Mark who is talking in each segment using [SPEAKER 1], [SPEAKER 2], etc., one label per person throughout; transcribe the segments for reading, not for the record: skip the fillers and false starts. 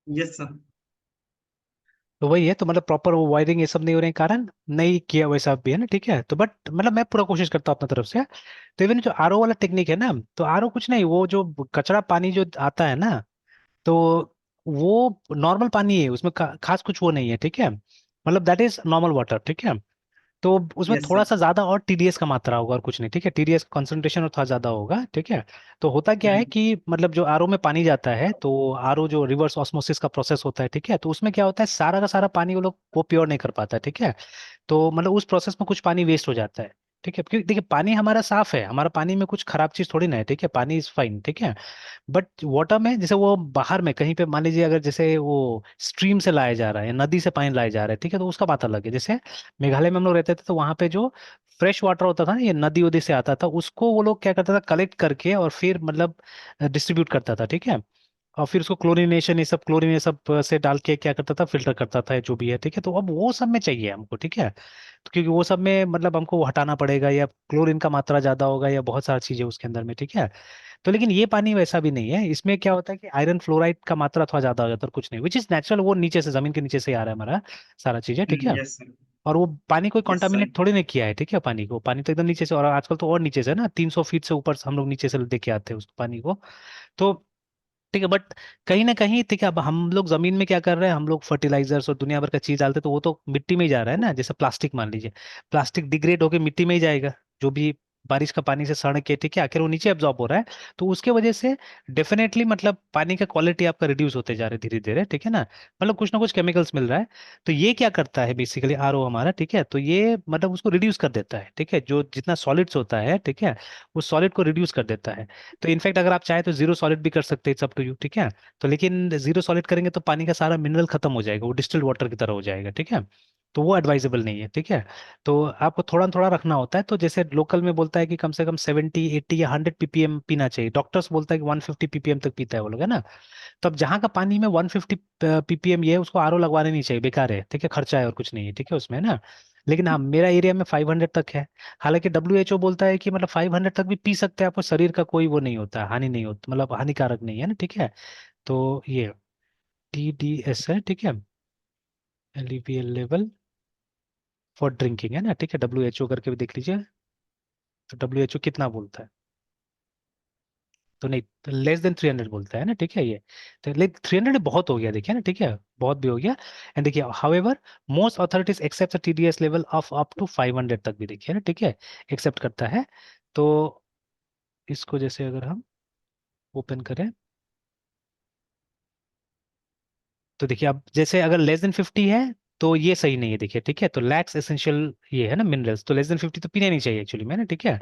[SPEAKER 1] Yes sir.
[SPEAKER 2] तो वही है, तो मतलब प्रॉपर वो वायरिंग ये सब नहीं होने के कारण नहीं किया वैसा भी है ना, ठीक है। तो बट मतलब मैं पूरा कोशिश करता हूँ अपनी तरफ से। तो इवन जो आरओ वाला टेक्निक है ना, तो आरओ कुछ नहीं, वो जो कचरा पानी जो आता है ना, तो वो नॉर्मल पानी है, उसमें खास कुछ वो नहीं है, ठीक है। मतलब दैट इज नॉर्मल वाटर, ठीक है। तो उसमें
[SPEAKER 1] यस
[SPEAKER 2] थोड़ा
[SPEAKER 1] सर।
[SPEAKER 2] सा ज्यादा और टीडीएस का मात्रा होगा और कुछ नहीं, ठीक है। टीडीएस कंसंट्रेशन और थोड़ा ज्यादा होगा, ठीक है। तो होता क्या है
[SPEAKER 1] हम्म।
[SPEAKER 2] कि मतलब जो आरओ में पानी जाता है, तो आरओ जो रिवर्स ऑस्मोसिस का प्रोसेस होता है, ठीक है, तो उसमें क्या होता है, सारा का सारा पानी वो लोग वो प्योर नहीं कर पाता है, ठीक है। तो मतलब उस प्रोसेस में कुछ पानी वेस्ट हो जाता है, ठीक है। क्योंकि देखिए पानी हमारा साफ है, हमारा पानी में कुछ खराब चीज थोड़ी ना है, ठीक है, पानी इज फाइन, ठीक है। बट वाटर में जैसे वो बाहर में कहीं पे मान लीजिए अगर जैसे वो स्ट्रीम से लाया जा रहा है या नदी से पानी लाया जा रहा है, ठीक है, तो उसका बात अलग है। जैसे मेघालय में हम लोग रहते थे, तो वहां पे जो फ्रेश वाटर होता था ना, ये नदी उदी से आता था, उसको वो लोग क्या करता था, कलेक्ट करके और फिर मतलब डिस्ट्रीब्यूट करता था, ठीक है। और फिर उसको क्लोरीनेशन ये सब, क्लोरीन ये सब से डाल के क्या करता था, फिल्टर करता था, जो भी है, ठीक है। तो अब वो सब में चाहिए हमको, ठीक है। तो क्योंकि वो सब में मतलब हमको वो हटाना पड़ेगा, या क्लोरीन का मात्रा ज्यादा होगा, या बहुत सारी चीजें उसके अंदर में, ठीक है। तो लेकिन ये पानी वैसा भी नहीं है, इसमें क्या होता है कि आयरन फ्लोराइड का मात्रा थोड़ा ज्यादा हो जाता है और कुछ नहीं, विच इज नेचुरल, वो नीचे से जमीन के नीचे से ही आ रहा है हमारा सारा चीजें, ठीक है।
[SPEAKER 1] Yes sir.
[SPEAKER 2] और वो पानी कोई
[SPEAKER 1] यस सर।
[SPEAKER 2] कॉन्टामिनेट थोड़ी नहीं किया है, ठीक है। पानी को, पानी तो एकदम नीचे से, और आजकल तो और नीचे से ना 300 फीट से ऊपर से हम लोग नीचे से देखे आते हैं उस पानी को। तो ठीक है, बट कहीं ना कहीं ठीक है, अब हम लोग जमीन में क्या कर रहे हैं, हम लोग फर्टिलाइजर्स और दुनिया भर का चीज डालते हैं, तो वो तो मिट्टी में ही जा रहा है ना। जैसे प्लास्टिक मान लीजिए, प्लास्टिक डिग्रेड होके मिट्टी में ही जाएगा, जो भी बारिश का पानी से सड़ के, ठीक है, आखिर वो नीचे एब्जॉर्ब हो रहा है। तो उसके वजह से डेफिनेटली मतलब पानी का क्वालिटी आपका रिड्यूस होते जा रहा है धीरे धीरे, ठीक है ना। मतलब कुछ ना कुछ केमिकल्स मिल रहा है। तो ये क्या करता है बेसिकली आरओ हमारा, ठीक है, तो ये मतलब उसको रिड्यूस कर देता है, ठीक है, जो जितना सॉलिड्स होता है, ठीक है, उस सॉलिड को रिड्यूस कर देता है। तो इनफैक्ट अगर आप चाहें तो जीरो सॉलिड भी कर सकते हैं, इट्स अप टू यू, ठीक है। तो लेकिन जीरो सॉलिड करेंगे तो पानी का सारा मिनरल खत्म हो जाएगा, वो डिस्टिल्ड वाटर की तरह हो जाएगा, ठीक है। तो वो एडवाइजेबल नहीं है, ठीक है। तो आपको थोड़ा थोड़ा रखना होता है। तो जैसे लोकल में बोलता है कि कम से कम 70 80 या 100 पीपीएम पीना चाहिए, डॉक्टर्स बोलता है कि 150 पीपीएम तक पीता है वो लोग, है ना। तो अब जहाँ का पानी में 150 पीपीएम ये है, उसको आरओ लगवाने नहीं चाहिए, बेकार है, ठीक है, खर्चा है और कुछ नहीं है, ठीक है उसमें ना। लेकिन हाँ, मेरा एरिया में 500 तक है। हालांकि डब्ल्यू एच ओ बोलता है कि मतलब 500 तक भी पी सकते हैं, आपको शरीर का कोई वो नहीं होता, हानि नहीं होती, मतलब हानिकारक नहीं है ना, ठीक है। तो ये TDS है, ठीक है, LEVL लेवल फॉर ड्रिंकिंग है ना, ठीक है। WHO करके भी देख लीजिए, तो WHO कितना बोलता है। तो नहीं, तो लेस देन 300 बोलता है ना, ठीक है ये। तो लेकिन 300 बहुत हो गया, देखिए ना, ठीक है, बहुत भी हो गया। एंड देखिए however most authorities accept TDS level of up to 500 तक भी, देखिए ना, ठीक है, एक्सेप्ट करता है। तो इसको जैसे अगर हम ओपन करें, तो देखिए अब जैसे अगर लेस देन 50 है, तो ये सही नहीं है, देखिए, ठीक है। तो लैक्स एसेंशियल ये है ना मिनरल्स, तो लेस देन 50 तो पीने नहीं चाहिए एक्चुअली में ना, ठीक है।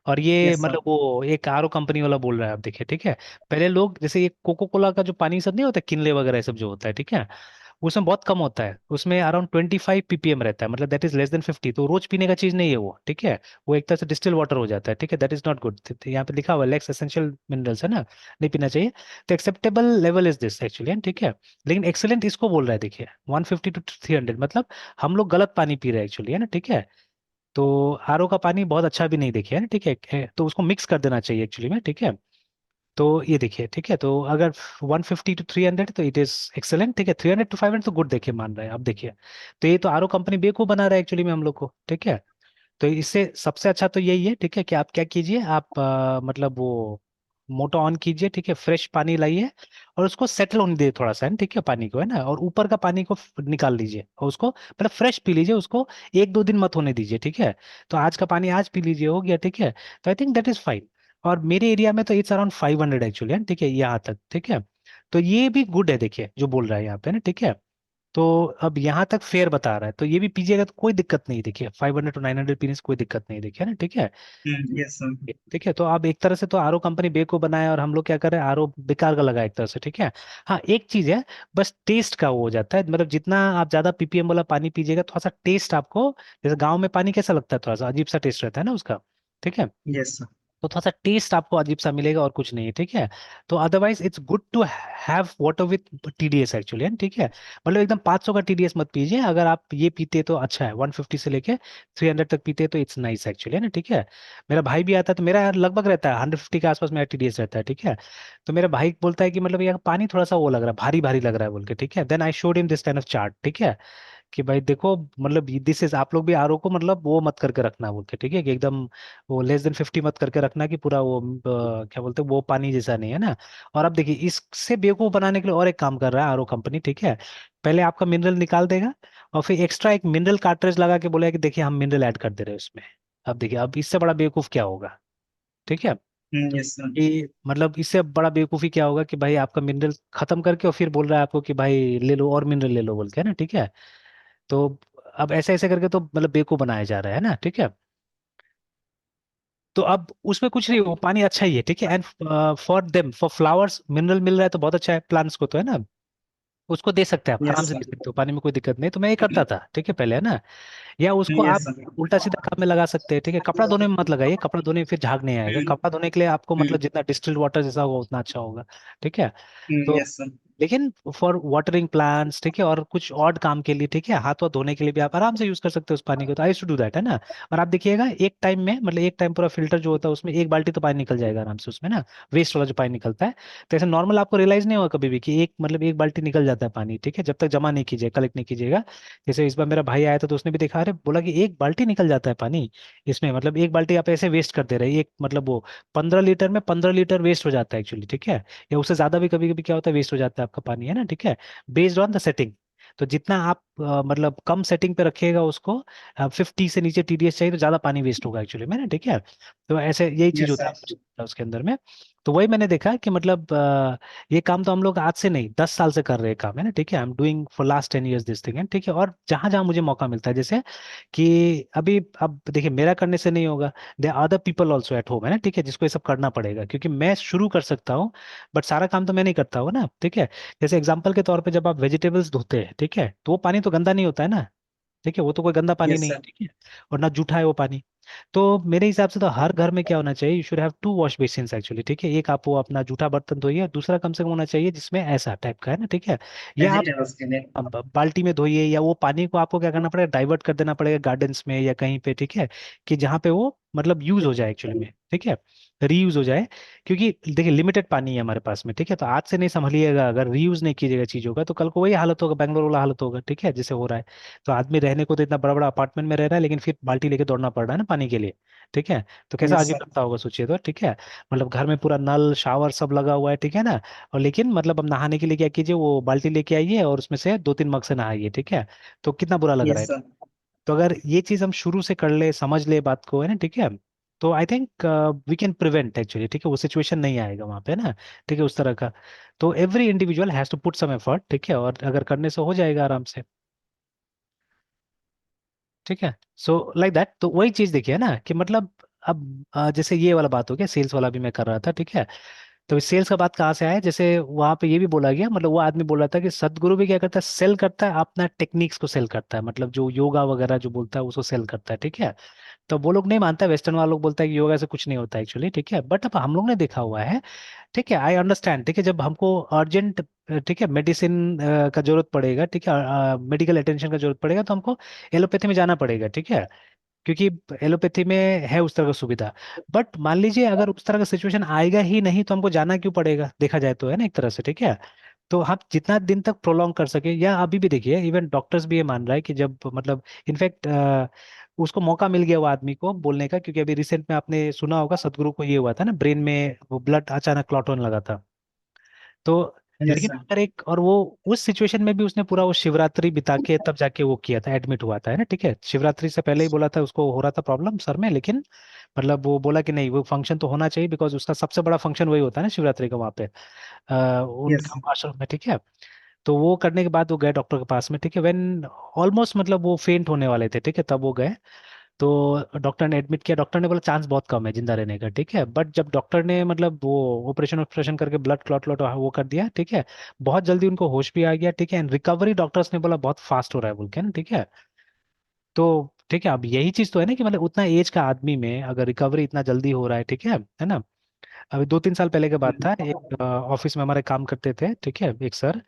[SPEAKER 2] और ये
[SPEAKER 1] यस सर।
[SPEAKER 2] मतलब वो एक आरओ कंपनी वाला बोल रहा है, आप देखिए, ठीक है। पहले लोग जैसे ये कोको कोला का जो पानी सब नहीं होता, किनले वगैरह ये सब जो होता है, ठीक है, उसमें बहुत कम होता है, उसमें अराउंड 25 पीपीएम रहता है, मतलब दैट इज लेस देन 50। तो रोज पीने का चीज नहीं है वो, ठीक है। वो एक तरह से डिस्टिल वाटर हो जाता है, ठीक है, दैट इज नॉट गुड। यहाँ पे लिखा हुआ लेक्स एसेंशियल मिनरल्स है ना, नहीं पीना चाहिए। तो acceptable level is this actually, ठीक है। लेकिन एक्सेलेंट इसको बोल रहा है, देखिए 150 to 300, मतलब हम लोग गलत पानी पी रहे हैं एक्चुअली, है ना, ठीक है। तो आरओ का पानी बहुत अच्छा भी नहीं, देखिए है ना, ठीक है, तो उसको मिक्स कर देना चाहिए एक्चुअली में, ठीक है। तो ये देखिए, ठीक है, तो अगर 150 to 300 तो इट इज एक्सेलेंट, ठीक है। 300 to 500 तो गुड देखिए मान रहे हैं, अब देखिए। तो ये तो आरओ कंपनी बेवकूफ बना रहा है एक्चुअली में हम लोग को, ठीक है। तो इससे सबसे अच्छा तो यही है, ठीक है, कि आप क्या कीजिए, आप मतलब वो मोटर ऑन कीजिए, ठीक है, फ्रेश पानी लाइए और उसको सेटल होने दीजिए थोड़ा सा, है ना, ठीक है, पानी को, है ना, और ऊपर का पानी को निकाल लीजिए और उसको मतलब फ्रेश पी लीजिए, उसको 1 2 दिन मत होने दीजिए, ठीक है। तो आज का पानी आज पी लीजिए, हो गया, ठीक है। तो I think that is fine. और मेरे एरिया में तो इट्स अराउंड 500 एक्चुअली, है, ठीक है, यहाँ तक, ठीक है। तो ये भी गुड है, देखिए जो बोल रहा है यहाँ पे ना, ठीक है। तो अब यहाँ तक फेयर बता रहा है, तो ये भी पीजिएगा तो कोई दिक्कत नहीं, देखिए 500 to 900 पीने से कोई दिक्कत नहीं, देखिए ना, ठीक है।
[SPEAKER 1] Yes sir.
[SPEAKER 2] ठीक है, तो आप एक तरह से तो आरओ कंपनी बेको बनाए और हम लोग क्या कर रहे हैं, आरओ बेकार का लगा एक तरह से, ठीक है। हाँ एक चीज है, बस टेस्ट का वो हो जाता है, मतलब जितना आप ज्यादा पीपीएम वाला पानी पीजिएगा, थोड़ा सा टेस्ट आपको, जैसे गाँव में पानी कैसा लगता है, थोड़ा सा अजीब सा टेस्ट रहता है ना उसका, ठीक है।
[SPEAKER 1] Yes sir.
[SPEAKER 2] तो थोड़ा सा टेस्ट आपको अजीब सा मिलेगा और कुछ नहीं है, ठीक है। तो otherwise it's good to have water with TDS actually, है ठीक है। मतलब एकदम 500 का टीडीएस मत पीजिए, अगर आप ये पीते तो अच्छा है, 150 से लेके 300 तक पीते तो इट्स नाइस एक्चुअली, है ना, ठीक है। मेरा भाई भी आता है तो मेरा लगभग रहता है 150 के आसपास मेरा टीडीएस रहता है, ठीक है। तो मेरा भाई बोलता है कि मतलब ये पानी थोड़ा सा वो लग रहा है, भारी भारी लग रहा है बोल के, ठीक है। Then I showed him this kind of chart, ठीक है, कि भाई देखो मतलब दिस इज, आप लोग भी आरओ को मतलब वो मत करके रखना बोल के, ठीक है, कि एकदम वो लेस देन 50 मत करके रखना, कि पूरा वो क्या बोलते हैं वो पानी जैसा नहीं है ना। और अब देखिए इससे बेवकूफ बनाने के लिए और एक काम कर रहा है आरओ कंपनी, ठीक है। पहले आपका मिनरल निकाल देगा और फिर एक्स्ट्रा एक मिनरल कार्ट्रेज लगा के बोलेगा कि देखिए हम मिनरल ऐड कर दे रहे हैं उसमें। अब देखिए अब इससे बड़ा बेवकूफ क्या होगा, ठीक है।
[SPEAKER 1] Yes sir.
[SPEAKER 2] कि मतलब इससे बड़ा बेवकूफी क्या होगा कि भाई आपका मिनरल खत्म करके और फिर बोल रहा है आपको कि भाई ले लो और मिनरल ले लो बोल के, है ना, ठीक है। तो अब ऐसे ऐसे करके तो मतलब बेवकूफ बनाया जा रहा है ना, ठीक है। तो अब उसमें कुछ नहीं, वो पानी अच्छा ही है, ठीक है। And for them for flowers mineral मिल रहा है तो बहुत अच्छा है, प्लांट्स को तो, है ना। उसको दे सकते हैं आप, आराम
[SPEAKER 1] यस
[SPEAKER 2] से
[SPEAKER 1] सर।
[SPEAKER 2] दे सकते हो पानी में, कोई दिक्कत नहीं। तो मैं ये करता था, ठीक है, पहले, है ना। या उसको
[SPEAKER 1] यस
[SPEAKER 2] आप
[SPEAKER 1] सर।
[SPEAKER 2] उल्टा सीधा काम में लगा सकते हैं, ठीक है। कपड़ा धोने में मत लगाइए, कपड़ा धोने में फिर झाग नहीं आएगा, कपड़ा धोने के लिए आपको मतलब जितना डिस्टिल्ड वाटर जैसा होगा उतना अच्छा होगा, ठीक है। तो
[SPEAKER 1] यस सर।
[SPEAKER 2] लेकिन फॉर वाटरिंग प्लांट्स, ठीक है, और कुछ और काम के लिए, ठीक है, हाथ वाथ धोने के लिए भी आप आराम से यूज कर सकते हो उस पानी को। तो आई टू डू दैट, है ना। और आप देखिएगा एक टाइम में मतलब एक टाइम पूरा फिल्टर जो होता है उसमें एक बाल्टी तो पानी निकल जाएगा आराम से उसमें ना, वेस्ट वाला जो पानी निकलता है। तो ऐसे नॉर्मल आपको रियलाइज नहीं होगा कभी भी कि एक मतलब एक बाल्टी निकल जाता है पानी, ठीक है, जब तक जमा नहीं कीजिए, कलेक्ट नहीं कीजिएगा। जैसे इस बार मेरा भाई आया था तो उसने भी देखा, अरे बोला कि एक बाल्टी निकल जाता है पानी इसमें, मतलब एक बाल्टी आप ऐसे वेस्ट कर दे रहे हैं, एक मतलब वो 15 लीटर में 15 लीटर वेस्ट हो जाता है एक्चुअली, ठीक है। या उससे ज्यादा भी कभी कभी क्या होता है वेस्ट हो जाता है आपका पानी, है ना, ठीक है। Based on the setting. तो जितना आप मतलब कम सेटिंग पे रखिएगा उसको, 50 से नीचे टीडीएस चाहिए तो ज्यादा पानी वेस्ट होगा एक्चुअली में ना, ठीक है। तो ऐसे यही चीज
[SPEAKER 1] यस
[SPEAKER 2] होती
[SPEAKER 1] सर।
[SPEAKER 2] है उसके अंदर में। तो वही मैंने देखा कि मतलब ये काम तो हम लोग आज से नहीं 10 साल से कर रहे हैं काम, है ना, ठीक है। I am doing for last 10 years this thing, है ठीक है। और जहां जहां मुझे मौका मिलता है, जैसे कि अभी अब देखिए मेरा करने से नहीं होगा, they are other people also at home, है ना, ठीक है, जिसको ये सब करना पड़ेगा, क्योंकि मैं शुरू कर सकता हूँ बट सारा काम तो मैं नहीं करता हूँ ना, ठीक है। जैसे एग्जाम्पल के तौर पे जब आप वेजिटेबल्स धोते हैं, ठीक है, तो वो पानी तो गंदा नहीं होता है ना, ठीक है, वो तो कोई गंदा पानी
[SPEAKER 1] यस
[SPEAKER 2] नहीं है,
[SPEAKER 1] सर।
[SPEAKER 2] ठीक है। और ना जूठा है वो पानी। तो मेरे हिसाब से तो हर घर में क्या होना चाहिए, you should have 2 wash basins actually, ठीक है। एक आप वो अपना जूठा बर्तन धोइए और दूसरा कम से कम होना चाहिए जिसमें ऐसा टाइप का, है ना, ठीक है। या आप
[SPEAKER 1] वेजिटेबल्स के लिए।
[SPEAKER 2] बाल्टी में धोइए, या वो पानी को आपको क्या करना पड़ेगा, डाइवर्ट कर देना पड़ेगा गार्डन्स में या कहीं पे, ठीक है, कि जहाँ पे वो मतलब यूज हो जाए एक्चुअली में, ठीक है, रीयूज हो जाए। क्योंकि देखिए लिमिटेड पानी है हमारे पास में, ठीक है। तो आज से नहीं संभलिएगा, अगर रीयूज नहीं कीजिएगा चीजों का तो कल को वही हालत होगा, बैंगलोर वाला हालत होगा, ठीक है, जैसे हो रहा है। तो आदमी रहने को तो इतना बड़ा बड़ा अपार्टमेंट में रह रहा है लेकिन फिर बाल्टी लेके दौड़ना पड़ रहा है ना पानी के लिए, ठीक है। तो कैसा
[SPEAKER 1] यस
[SPEAKER 2] अजीब
[SPEAKER 1] सर।
[SPEAKER 2] लगता होगा सोचिए तो, ठीक है। मतलब घर में पूरा नल शावर सब लगा हुआ है, ठीक है ना। और लेकिन मतलब अब नहाने के लिए क्या कीजिए, वो बाल्टी लेके आइए और उसमें से 2-3 मग से नहाइए, ठीक है। तो कितना बुरा लग रहा
[SPEAKER 1] यस
[SPEAKER 2] है।
[SPEAKER 1] सर।
[SPEAKER 2] तो अगर ये चीज हम शुरू से कर ले, समझ ले बात को, है ना, ठीक है। तो I think we can prevent actually, ठीक है, वो सिचुएशन नहीं आएगा वहां पे ना, ठीक है, उस तरह का। तो every individual has to put some effort, ठीक है, और अगर करने से हो जाएगा आराम से, ठीक है। सो लाइक दैट, तो वही चीज देखिए ना कि मतलब अब जैसे ये वाला बात हो गया, सेल्स वाला भी मैं कर रहा था, ठीक है। तो सेल्स का बात कहाँ से आया, जैसे वहां पे ये भी बोला गया, मतलब वो आदमी बोल रहा था कि सदगुरु भी क्या करता है, सेल करता है अपना टेक्निक्स को, सेल करता है, मतलब जो योगा वगैरह जो बोलता है उसको सेल करता है, ठीक है। तो वो लोग नहीं मानता, वेस्टर्न वाला लोग बोलता है कि योगा से कुछ नहीं होता एक्चुअली, ठीक है। बट अब हम लोग ने देखा हुआ है, ठीक है, आई अंडरस्टैंड, ठीक है, जब हमको अर्जेंट, ठीक है, मेडिसिन का जरूरत पड़ेगा, ठीक है, मेडिकल अटेंशन का जरूरत पड़ेगा तो हमको एलोपैथी में जाना पड़ेगा, ठीक है, क्योंकि एलोपैथी में है उस तरह का सुविधा। बट मान लीजिए अगर उस तरह का सिचुएशन आएगा ही नहीं तो हमको जाना क्यों पड़ेगा, देखा जाए तो, है ना, एक तरह से, ठीक है। तो हम जितना दिन तक प्रोलॉन्ग कर सके, या अभी भी देखिए इवन डॉक्टर्स भी ये मान रहा है कि जब मतलब इनफैक्ट उसको मौका मिल गया वो आदमी को बोलने का, क्योंकि अभी रिसेंट में आपने सुना होगा सदगुरु को ये हुआ था ना, ब्रेन में वो ब्लड अचानक क्लॉट होने लगा था। तो
[SPEAKER 1] यस
[SPEAKER 2] लेकिन
[SPEAKER 1] सर।
[SPEAKER 2] अगर एक और वो उस सिचुएशन में भी उसने पूरा वो शिवरात्रि बिता के तब जाके वो किया था, एडमिट हुआ था, है ना, ठीक है। शिवरात्रि से पहले ही बोला था उसको हो रहा था प्रॉब्लम सर में, लेकिन मतलब वो बोला कि नहीं वो फंक्शन तो होना चाहिए, बिकॉज उसका सबसे बड़ा फंक्शन वही होता है ना शिवरात्रि का वहाँ पे
[SPEAKER 1] यस।
[SPEAKER 2] उनका आश्रम में, ठीक है। तो वो करने के बाद वो गए डॉक्टर के पास में, ठीक है, व्हेन ऑलमोस्ट मतलब वो फेंट होने वाले थे, ठीक है, तब वो गए। तो डॉक्टर ने एडमिट किया, डॉक्टर ने बोला चांस बहुत कम है जिंदा रहने का, ठीक है। बट जब डॉक्टर ने मतलब वो ऑपरेशन ऑपरेशन करके ब्लड क्लॉट क्लॉट वो कर दिया, ठीक है, बहुत जल्दी उनको होश भी आ गया, ठीक है, एंड रिकवरी डॉक्टर्स ने बोला बहुत फास्ट हो रहा है बोल के ना, ठीक है। तो ठीक है, अब यही चीज तो है ना कि मतलब उतना एज का आदमी में अगर रिकवरी इतना जल्दी हो रहा है, ठीक है ना। अभी 2-3 साल पहले की बात था, एक ऑफिस में हमारे काम करते थे, ठीक है, एक सर।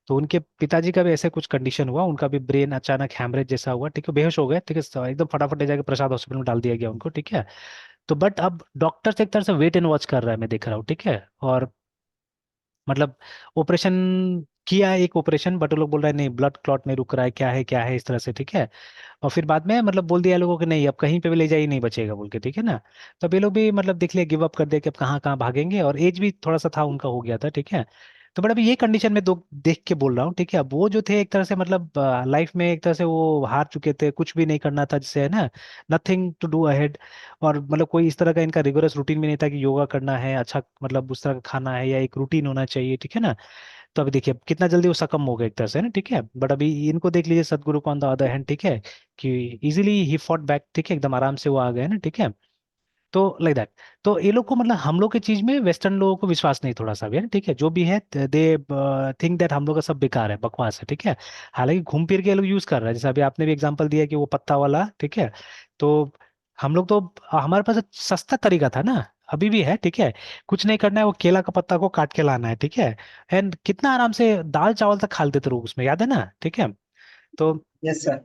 [SPEAKER 2] तो उनके पिताजी का भी ऐसे कुछ कंडीशन हुआ, उनका भी ब्रेन अचानक हैमरेज जैसा हुआ, ठीक है, बेहोश हो गए, ठीक है, एकदम फटाफट ले जाके प्रसाद हॉस्पिटल में डाल दिया गया उनको, ठीक है। तो बट अब डॉक्टर एक तरह से वेट एंड वॉच कर रहा है, मैं देख रहा हूँ, ठीक है। और मतलब ऑपरेशन किया, एक ऑपरेशन, बट वो लोग बोल रहे हैं नहीं, ब्लड क्लॉट नहीं रुक रहा है, क्या है इस तरह से, ठीक है। और फिर बाद में मतलब बोल दिया लोगों कि नहीं, अब कहीं पे भी ले जाइए, नहीं बचेगा बोल के, ठीक है ना। तो अब ये लोग भी मतलब देख लिया, गिव अप कर दिया कि अब कहाँ कहाँ भागेंगे, और एज भी थोड़ा सा था उनका, हो गया था, ठीक है। तो बट अभी ये कंडीशन में दो देख के बोल रहा हूँ, ठीक है। अब वो जो थे एक तरह से मतलब लाइफ में एक तरह से वो हार चुके थे, कुछ भी नहीं करना था जिससे, है ना, नथिंग टू डू अहेड। और मतलब कोई इस तरह का इनका रिगोरस रूटीन भी नहीं था कि योगा करना है, अच्छा मतलब उस तरह का खाना है, या एक रूटीन होना चाहिए, ठीक है ना। तो अभी देखिए कितना जल्दी वो सकम हो गए एक तरह से ना, ठीक है। बट अभी इनको देख लीजिए, सदगुरु को ऑन द अदर हैंड, ठीक है, कि इजीली ही फॉट बैक, ठीक है, एकदम आराम से वो आ गए ना, ठीक है। तो लाइक दैट। तो ये लोग को मतलब हम लोग की चीज में वेस्टर्न लोगों को विश्वास नहीं थोड़ा सा भी है ना, ठीक है, जो भी है दे थिंक दैट हम लोग का सब बेकार है, बकवास है, ठीक है। हालांकि घूम फिर के ये लोग यूज कर रहा है, जैसे अभी आपने भी एग्जांपल दिया कि वो पत्ता वाला, ठीक है। तो हम लोग तो, हमारे पास सस्ता तरीका था ना, अभी भी है, ठीक है। कुछ नहीं करना है, वो केला का पत्ता को काट के लाना है, ठीक है। एंड कितना आराम से दाल चावल तक खा लेते थे लोग उसमें, याद है ना, ठीक है। तो
[SPEAKER 1] यस सर।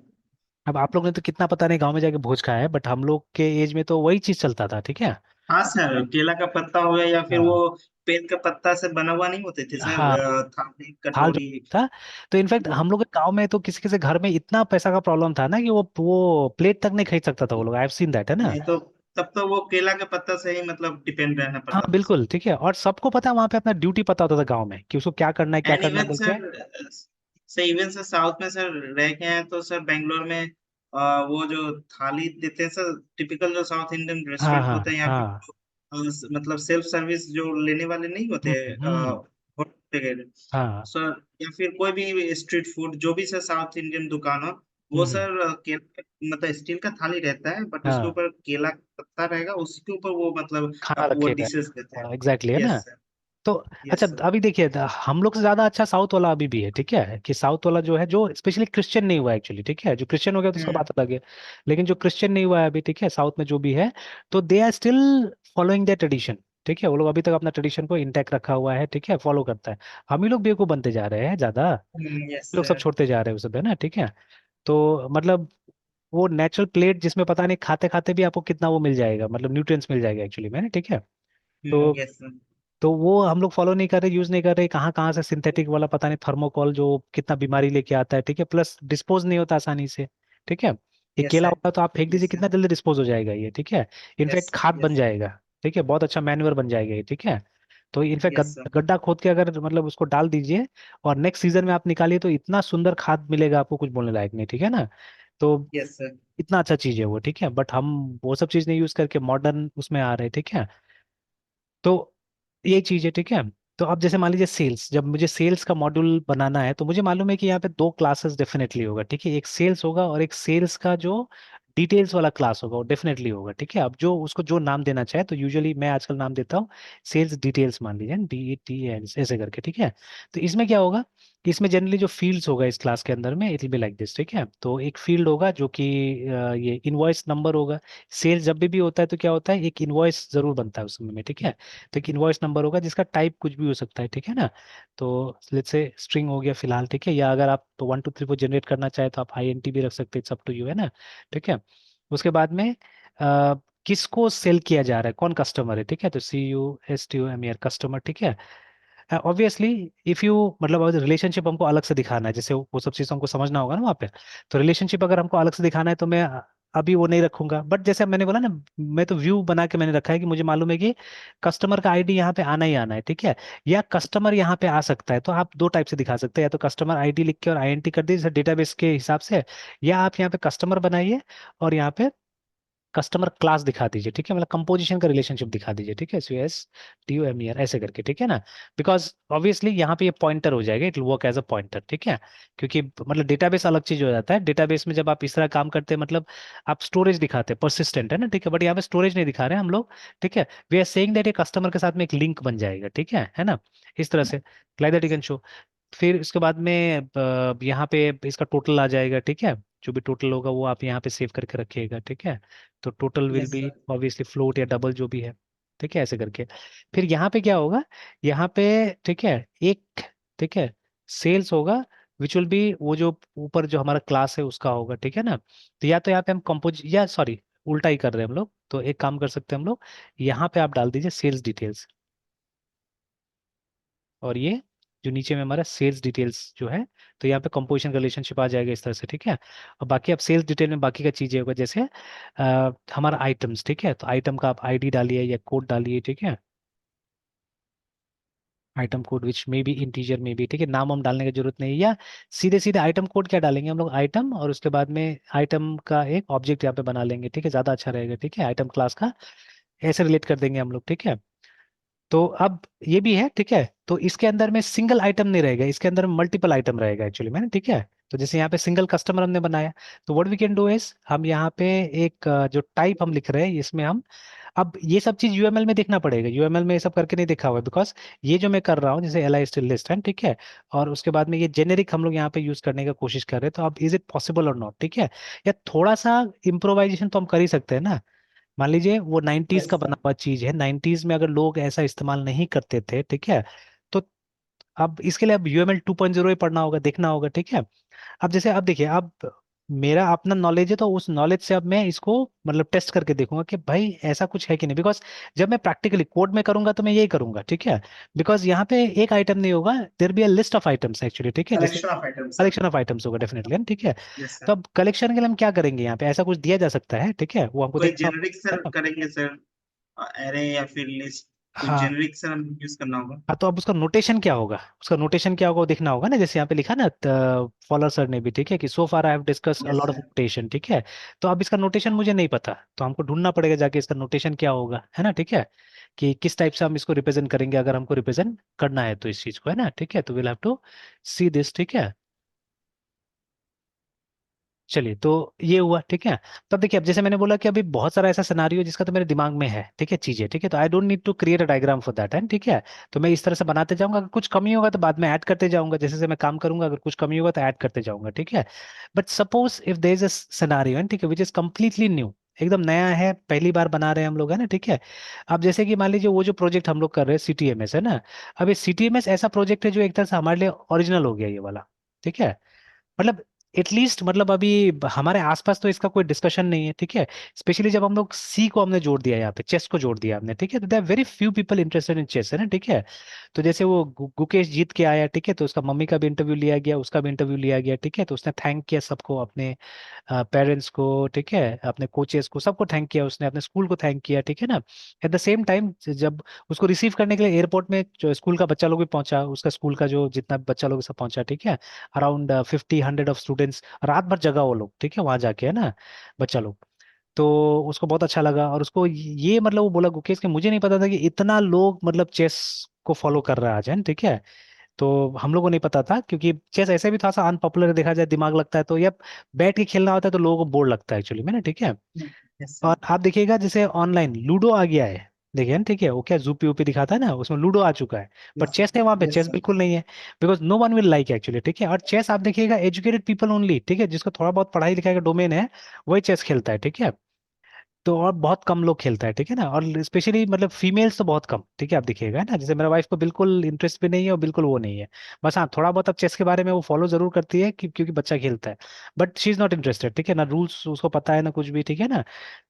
[SPEAKER 2] अब आप लोग ने तो कितना पता नहीं गांव में जाके भोज खाया है, बट हम लोग के एज में तो वही चीज चलता था, ठीक है।
[SPEAKER 1] हाँ सर, केला का पत्ता हो गया या फिर वो
[SPEAKER 2] हाँ
[SPEAKER 1] पेड़ का पत्ता से बना हुआ नहीं होते थे सर,
[SPEAKER 2] हाँ,
[SPEAKER 1] थाली
[SPEAKER 2] हाल जो
[SPEAKER 1] कटोरी।
[SPEAKER 2] था। तो इनफैक्ट हम लोग के गांव में तो किसी किसी घर में इतना पैसा का प्रॉब्लम था ना कि वो प्लेट तक नहीं खरीद सकता था वो लोग, आई हैव सीन दैट, है ना।
[SPEAKER 1] नहीं तो तब तो वो केला के पत्ता से ही मतलब डिपेंड रहना
[SPEAKER 2] हाँ
[SPEAKER 1] पड़ता था सर।
[SPEAKER 2] बिल्कुल, ठीक है, और सबको पता है वहां पे अपना ड्यूटी पता होता था गांव में कि उसको क्या करना है, क्या
[SPEAKER 1] एंड
[SPEAKER 2] करना है
[SPEAKER 1] इवन
[SPEAKER 2] बोल के।
[SPEAKER 1] Sir, sir even sir south में सर रह के हैं तो सर बेंगलोर में वो जो थाली देते हैं सर, टिपिकल जो साउथ इंडियन
[SPEAKER 2] हाँ
[SPEAKER 1] रेस्टोरेंट
[SPEAKER 2] हाँ
[SPEAKER 1] होते हैं यहाँ पे,
[SPEAKER 2] हाँ।
[SPEAKER 1] मतलब सेल्फ सर्विस जो लेने वाले नहीं होते
[SPEAKER 2] हम्म।
[SPEAKER 1] होटल
[SPEAKER 2] हाँ।
[SPEAKER 1] सर, या फिर कोई भी स्ट्रीट फूड जो भी सर साउथ इंडियन दुकान हो, वो
[SPEAKER 2] हम्म।
[SPEAKER 1] सर मतलब स्टील का थाली रहता है, बट उसके
[SPEAKER 2] हाँ,
[SPEAKER 1] ऊपर केला का पत्ता रहेगा, उसके ऊपर वो मतलब
[SPEAKER 2] खाना
[SPEAKER 1] आपको वो
[SPEAKER 2] रखेगा।
[SPEAKER 1] डिशेस देते हैं।
[SPEAKER 2] एग्जैक्टली, है ना।
[SPEAKER 1] Yes sir.
[SPEAKER 2] तो अच्छा,
[SPEAKER 1] यस सर।
[SPEAKER 2] अभी देखिए हम लोग से ज्यादा अच्छा साउथ वाला अभी भी है, ठीक है, कि साउथ वाला जो है, जो स्पेशली क्रिश्चियन नहीं हुआ एक्चुअली, ठीक है, जो क्रिश्चियन हो गया तो उसका
[SPEAKER 1] हम्म।
[SPEAKER 2] बात अलग है। लेकिन जो क्रिश्चियन नहीं हुआ है अभी, ठीक है, साउथ में जो भी है, तो they are still following their tradition, ठीक है। वो लोग अभी तक अपना ट्रेडिशन को इंटैक्ट रखा हुआ है, ठीक है, फॉलो करता है। हम ही लोग बेवकूफ बनते जा रहे हैं ज्यादा,
[SPEAKER 1] यस
[SPEAKER 2] लोग सब
[SPEAKER 1] सर।
[SPEAKER 2] छोड़ते जा रहे हैं वो सब, है ना, ठीक है। तो मतलब वो नेचुरल प्लेट जिसमें पता नहीं खाते खाते भी आपको कितना वो मिल जाएगा, मतलब न्यूट्रिएंट्स मिल जाएगा एक्चुअली में ना, ठीक है। तो
[SPEAKER 1] यस सर।
[SPEAKER 2] तो वो हम लोग फॉलो नहीं कर रहे, यूज नहीं कर रहे, कहाँ कहाँ से सिंथेटिक वाला पता नहीं थर्मोकॉल जो कितना बीमारी लेके आता है, ठीक है, प्लस डिस्पोज नहीं होता आसानी से, ठीक है। ये
[SPEAKER 1] यस
[SPEAKER 2] केला
[SPEAKER 1] सर।
[SPEAKER 2] होगा तो आप फेंक दीजिए,
[SPEAKER 1] यस
[SPEAKER 2] कितना
[SPEAKER 1] सर।
[SPEAKER 2] जल्दी डिस्पोज हो जाएगा ये, ठीक है।
[SPEAKER 1] यस
[SPEAKER 2] इनफैक्ट खाद बन
[SPEAKER 1] यस
[SPEAKER 2] जाएगा, ठीक है, बहुत अच्छा मैन्योर बन जाएगा ये, ठीक है। तो इनफैक्ट
[SPEAKER 1] यस सर।
[SPEAKER 2] गड्ढा खोद के अगर मतलब उसको डाल दीजिए, और नेक्स्ट सीजन में आप निकालिए, तो इतना सुंदर खाद मिलेगा आपको, कुछ बोलने लायक नहीं, ठीक है ना। तो
[SPEAKER 1] यस सर।
[SPEAKER 2] इतना अच्छा चीज है वो, ठीक है, बट हम वो सब चीज नहीं यूज करके मॉडर्न उसमें आ रहे हैं, ठीक है। तो ये चीज है, ठीक है। तो अब जैसे मान लीजिए सेल्स, जब मुझे सेल्स का मॉड्यूल बनाना है, तो मुझे मालूम है कि यहाँ पे दो क्लासेस डेफिनेटली होगा, ठीक है, एक सेल्स होगा और एक सेल्स का जो डिटेल्स वाला क्लास होगा, वो डेफिनेटली होगा, ठीक है। अब जो उसको जो नाम देना चाहे, तो यूजुअली मैं आजकल नाम देता हूँ सेल्स डिटेल्स, मान लीजिए DETL ऐसे करके, ठीक है। तो इसमें क्या होगा कि इसमें जनरली जो फील्ड्स होगा इस क्लास के अंदर में, it will be like this, ठीक है। तो एक फील्ड होगा जो कि ये इनवॉइस नंबर होगा। सेल्स जब भी होता है तो क्या होता है, एक इनवॉइस जरूर बनता है उस समय में, ठीक है। तो एक इनवॉइस नंबर होगा जिसका टाइप कुछ भी हो सकता है, ठीक है ना। तो लेट्स से स्ट्रिंग हो गया फिलहाल, ठीक है, या अगर आप 1 2 3 4 जनरेट करना चाहे तो आप INT भी रख सकते हैं, इट्स अप टू यू, है ना, ठीक है। उसके बाद में किसको सेल किया जा रहा है, कौन कस्टमर है, ठीक है, तो CUSTOMER कस्टमर, ठीक है। ऑब्वियसली इफ यू मतलब अगर रिलेशनशिप हमको अलग से दिखाना है, जैसे वो सब चीज़ हमको समझना होगा ना वहाँ पे। तो रिलेशनशिप अगर हमको अलग से दिखाना है तो मैं अभी वो नहीं रखूंगा, बट जैसे मैंने बोला ना, मैं तो व्यू बना के मैंने रखा है कि मुझे मालूम है कि कस्टमर का ID यहाँ पे आना ही आना है, ठीक है। या कस्टमर यहाँ पे आ सकता है, तो आप दो टाइप से दिखा सकते हैं, या तो कस्टमर ID लिख के और INT कर दीजिए डेटाबेस के हिसाब से, या आप यहाँ पे कस्टमर बनाइए और यहाँ पे कस्टमर क्लास दिखा दीजिए, ठीक है, मतलब कंपोजिशन का रिलेशनशिप दिखा दीजिए, ठीक है, CUSTOMER ऐसे करके, ठीक है ना। बिकॉज ऑब्वियसली यहाँ पे ये पॉइंटर हो जाएगा, it will work as a pointer, ठीक है। क्योंकि मतलब डेटाबेस अलग चीज हो जाता है, डेटाबेस में जब आप इस तरह काम करते हैं, मतलब आप स्टोरेज दिखाते हैं, परसिस्टेंट है ना, ठीक है, बट यहाँ पे स्टोरेज नहीं दिखा रहे हैं हम लोग, ठीक है। वी आर सेइंग दैट ये कस्टमर के साथ में एक लिंक बन जाएगा, ठीक है ना, इस तरह से, like that you can show. फिर इसके बाद में यहाँ पे इसका टोटल आ जाएगा, ठीक है, जो भी टोटल होगा वो आप यहाँ पे सेव करके रखिएगा, ठीक है। तो total will
[SPEAKER 1] yes
[SPEAKER 2] be
[SPEAKER 1] sir.
[SPEAKER 2] Obviously float या डबल जो भी है, ठीक है, ऐसे करके। फिर यहाँ पे क्या होगा, यहाँ पे, ठीक है, एक, ठीक है, सेल्स होगा, विच विल बी वो जो ऊपर जो हमारा क्लास है उसका होगा, ठीक है ना। तो या तो यहाँ पे हम कंपोज, या सॉरी, उल्टा ही कर रहे हैं हम लोग, तो एक काम कर सकते हैं हम लोग, यहाँ पे आप डाल दीजिए सेल्स डिटेल्स, और ये जो नीचे में हमारा सेल्स डिटेल्स जो है, तो यहाँ पे कंपोजिशन का रिलेशनशिप आ जाएगा इस तरह से, ठीक है। और बाकी आप सेल्स डिटेल में बाकी का चीजें होगा, जैसे हमारा आइटम्स, ठीक है, तो आइटम का आप आईडी डालिए या कोड डालिए, ठीक है, आइटम कोड विच में बी इंटीजर में भी, ठीक है, नाम हम डालने की जरूरत नहीं है, या सीधे सीधे आइटम कोड क्या डालेंगे हम लोग, आइटम, और उसके बाद में आइटम का एक ऑब्जेक्ट यहाँ पे बना लेंगे, ठीक है, ज्यादा अच्छा रहेगा, ठीक है, आइटम क्लास का ऐसे रिलेट कर देंगे हम लोग, ठीक है। तो अब ये भी है, ठीक है, तो इसके अंदर में सिंगल आइटम नहीं रहेगा, इसके अंदर मल्टीपल आइटम रहेगा एक्चुअली में ना, ठीक है। तो जैसे यहाँ पे सिंगल कस्टमर हमने बनाया, तो what we can do is, हम यहाँ पे एक जो टाइप हम लिख रहे हैं इसमें हम, अब ये सब चीज यूएमएल में देखना पड़ेगा, यूएमएल में ये सब करके नहीं देखा हुआ है, बिकॉज ये जो मैं कर रहा हूँ जैसे एल आई स्टिल लिस्ट है, ठीक है, और उसके बाद में ये जेनेरिक हम लोग यहाँ पे यूज करने का कोशिश कर रहे हैं, तो अब इज इट पॉसिबल और नॉट, ठीक है, या थोड़ा सा इम्प्रोवाइजेशन तो हम कर ही सकते हैं ना। मान लीजिए वो 90s
[SPEAKER 1] यस
[SPEAKER 2] का
[SPEAKER 1] सर।
[SPEAKER 2] बना हुआ चीज है, 90s में अगर लोग ऐसा इस्तेमाल नहीं करते थे, ठीक है, तो अब इसके लिए अब यूएमएल 2.0 ही पढ़ना होगा, देखना होगा, ठीक है। अब जैसे अब देखिए, अब मेरा अपना नॉलेज है, तो उस नॉलेज से अब मैं इसको मतलब टेस्ट करके देखूंगा कि भाई ऐसा कुछ है कि नहीं, बिकॉज जब मैं प्रैक्टिकली कोड में करूंगा तो मैं यही करूंगा, ठीक है, बिकॉज यहाँ पे एक आइटम नहीं होगा, there be a list of items actually, ठीक है, जैसे
[SPEAKER 1] collection of item sir.
[SPEAKER 2] Collection of items होगा डेफिनेटली, ठीक है।
[SPEAKER 1] यस
[SPEAKER 2] तो
[SPEAKER 1] सर।
[SPEAKER 2] अब कलेक्शन के लिए हम क्या करेंगे, यहाँ पे ऐसा कुछ दिया जा सकता है, ठीक है, वो हमको
[SPEAKER 1] कोई
[SPEAKER 2] देखना
[SPEAKER 1] जेनेरिक सर
[SPEAKER 2] होगा।
[SPEAKER 1] करेंगे सर, एरे या फिर लिस्ट, कोई
[SPEAKER 2] हाँ
[SPEAKER 1] जेनेरिक सर हमें यूज करना होगा।
[SPEAKER 2] हाँ, तो अब उसका नोटेशन क्या होगा, उसका नोटेशन क्या होगा वो देखना होगा ना, जैसे यहाँ पे लिखा ना, फॉलर सर ने भी, ठीक है, कि so far I have discuss a
[SPEAKER 1] yes
[SPEAKER 2] lot of
[SPEAKER 1] sir.
[SPEAKER 2] Notation, ठीक है। तो अब इसका नोटेशन मुझे नहीं पता, तो हमको ढूंढना पड़ेगा जाके इसका नोटेशन क्या होगा, है ना, ठीक है, कि किस टाइप से हम इसको रिप्रेजेंट करेंगे, अगर हमको रिप्रेजेंट करना है तो इस चीज को, है ना, ठीक है, तो will have to see this, ठीक है। चलिए, तो ये हुआ, ठीक है। तब देखिए, अब जैसे मैंने बोला कि अभी बहुत सारा ऐसा सिनारियो जिसका तो मेरे दिमाग में है, ठीक है, चीजें, ठीक है, तो I don't need to create a diagram for that, है, ठीक है। तो मैं इस तरह से बनाते जाऊंगा, अगर कुछ कमी होगा तो बाद में ऐड करते जाऊंगा, जैसे जैसे मैं काम करूंगा, अगर कुछ कमी होगा तो ऐड करते जाऊंगा, ठीक है। But suppose if there is a scenario, ठीक है, विच इज कम्प्लीटली न्यू, एकदम नया है, पहली बार बना रहे हैं हम लोग, है ना, ठीक है। अब जैसे कि मान लीजिए वो जो प्रोजेक्ट हम लोग कर रहे हैं सीटीएमएस, है ना, अब ये सीटीएमएस ऐसा प्रोजेक्ट है जो एक तरह से हमारे लिए ओरिजिनल हो गया ये वाला, ठीक है, मतलब एटलीस्ट, मतलब अभी हमारे आसपास तो इसका कोई डिस्कशन नहीं है, ठीक है। स्पेशली जब हम लोग सी को हमने जोड़ दिया, यहाँ पे चेस को जोड़ दिया हमने, ठीक है, तो there very few people interested in chess, है ना, ठीक है। तो जैसे वो गुकेश जीत के आया, ठीक है, तो उसका मम्मी का भी इंटरव्यू लिया गया, उसका भी इंटरव्यू लिया गया, ठीक है, तो उसने थैंक किया सबको, अपने पेरेंट्स को, ठीक है, अपने कोचेस को, सबको थैंक किया उसने, अपने स्कूल को थैंक किया, ठीक है ना। एट द सेम टाइम जब उसको रिसीव करने के लिए एयरपोर्ट में जो स्कूल का बच्चा लोग भी पहुंचा, उसका स्कूल का जो जितना बच्चा लोग सब पहुंचा, ठीक है, अराउंड 50 100 ऑफ स्टूडेंट्स, रात भर जगा वो लोग, ठीक है, वहां जाके, है ना, बच्चा लोग। तो उसको बहुत अच्छा लगा, और उसको ये मतलब वो बोला गुकेश कि मुझे नहीं पता था कि इतना लोग मतलब चेस को फॉलो कर रहा है आज, है, ठीक है। तो हम लोगों को नहीं पता था, क्योंकि चेस ऐसे भी थोड़ा सा अनपॉपुलर देखा जाए, दिमाग लगता है, तो ये बैठ के खेलना होता है तो लोगों को बोर लगता है एक्चुअली में ना, ठीक है।
[SPEAKER 1] यस
[SPEAKER 2] और
[SPEAKER 1] सर।
[SPEAKER 2] आप देखिएगा जैसे ऑनलाइन लूडो आ गया है, देखिए ना, ठीक है, वो क्या जूपी ऊपी दिखाता है ना, उसमें लूडो आ चुका है, पर
[SPEAKER 1] यस।
[SPEAKER 2] चेस है वहां पे,
[SPEAKER 1] यस
[SPEAKER 2] चेस
[SPEAKER 1] सर।
[SPEAKER 2] बिल्कुल नहीं है, because no one will like actually, ठीक है। और चेस आप देखिएगा एजुकेटेड पीपल ओनली, ठीक है, जिसको थोड़ा बहुत पढ़ाई लिखाई का डोमेन है, वही चेस खेलता है, ठीक है। तो और बहुत कम लोग खेलता है, ठीक है ना, और स्पेशली मतलब फीमेल्स तो बहुत कम, ठीक है, आप देखिएगा ना, जैसे मेरा वाइफ को बिल्कुल इंटरेस्ट भी नहीं है और बिल्कुल वो नहीं है। बस हाँ, थोड़ा बहुत अब चेस के बारे में वो फॉलो जरूर करती है, क्योंकि बच्चा खेलता है, but she is not interested, ठीक है ना, रूल्स उसको पता है ना कुछ भी, ठीक है ना,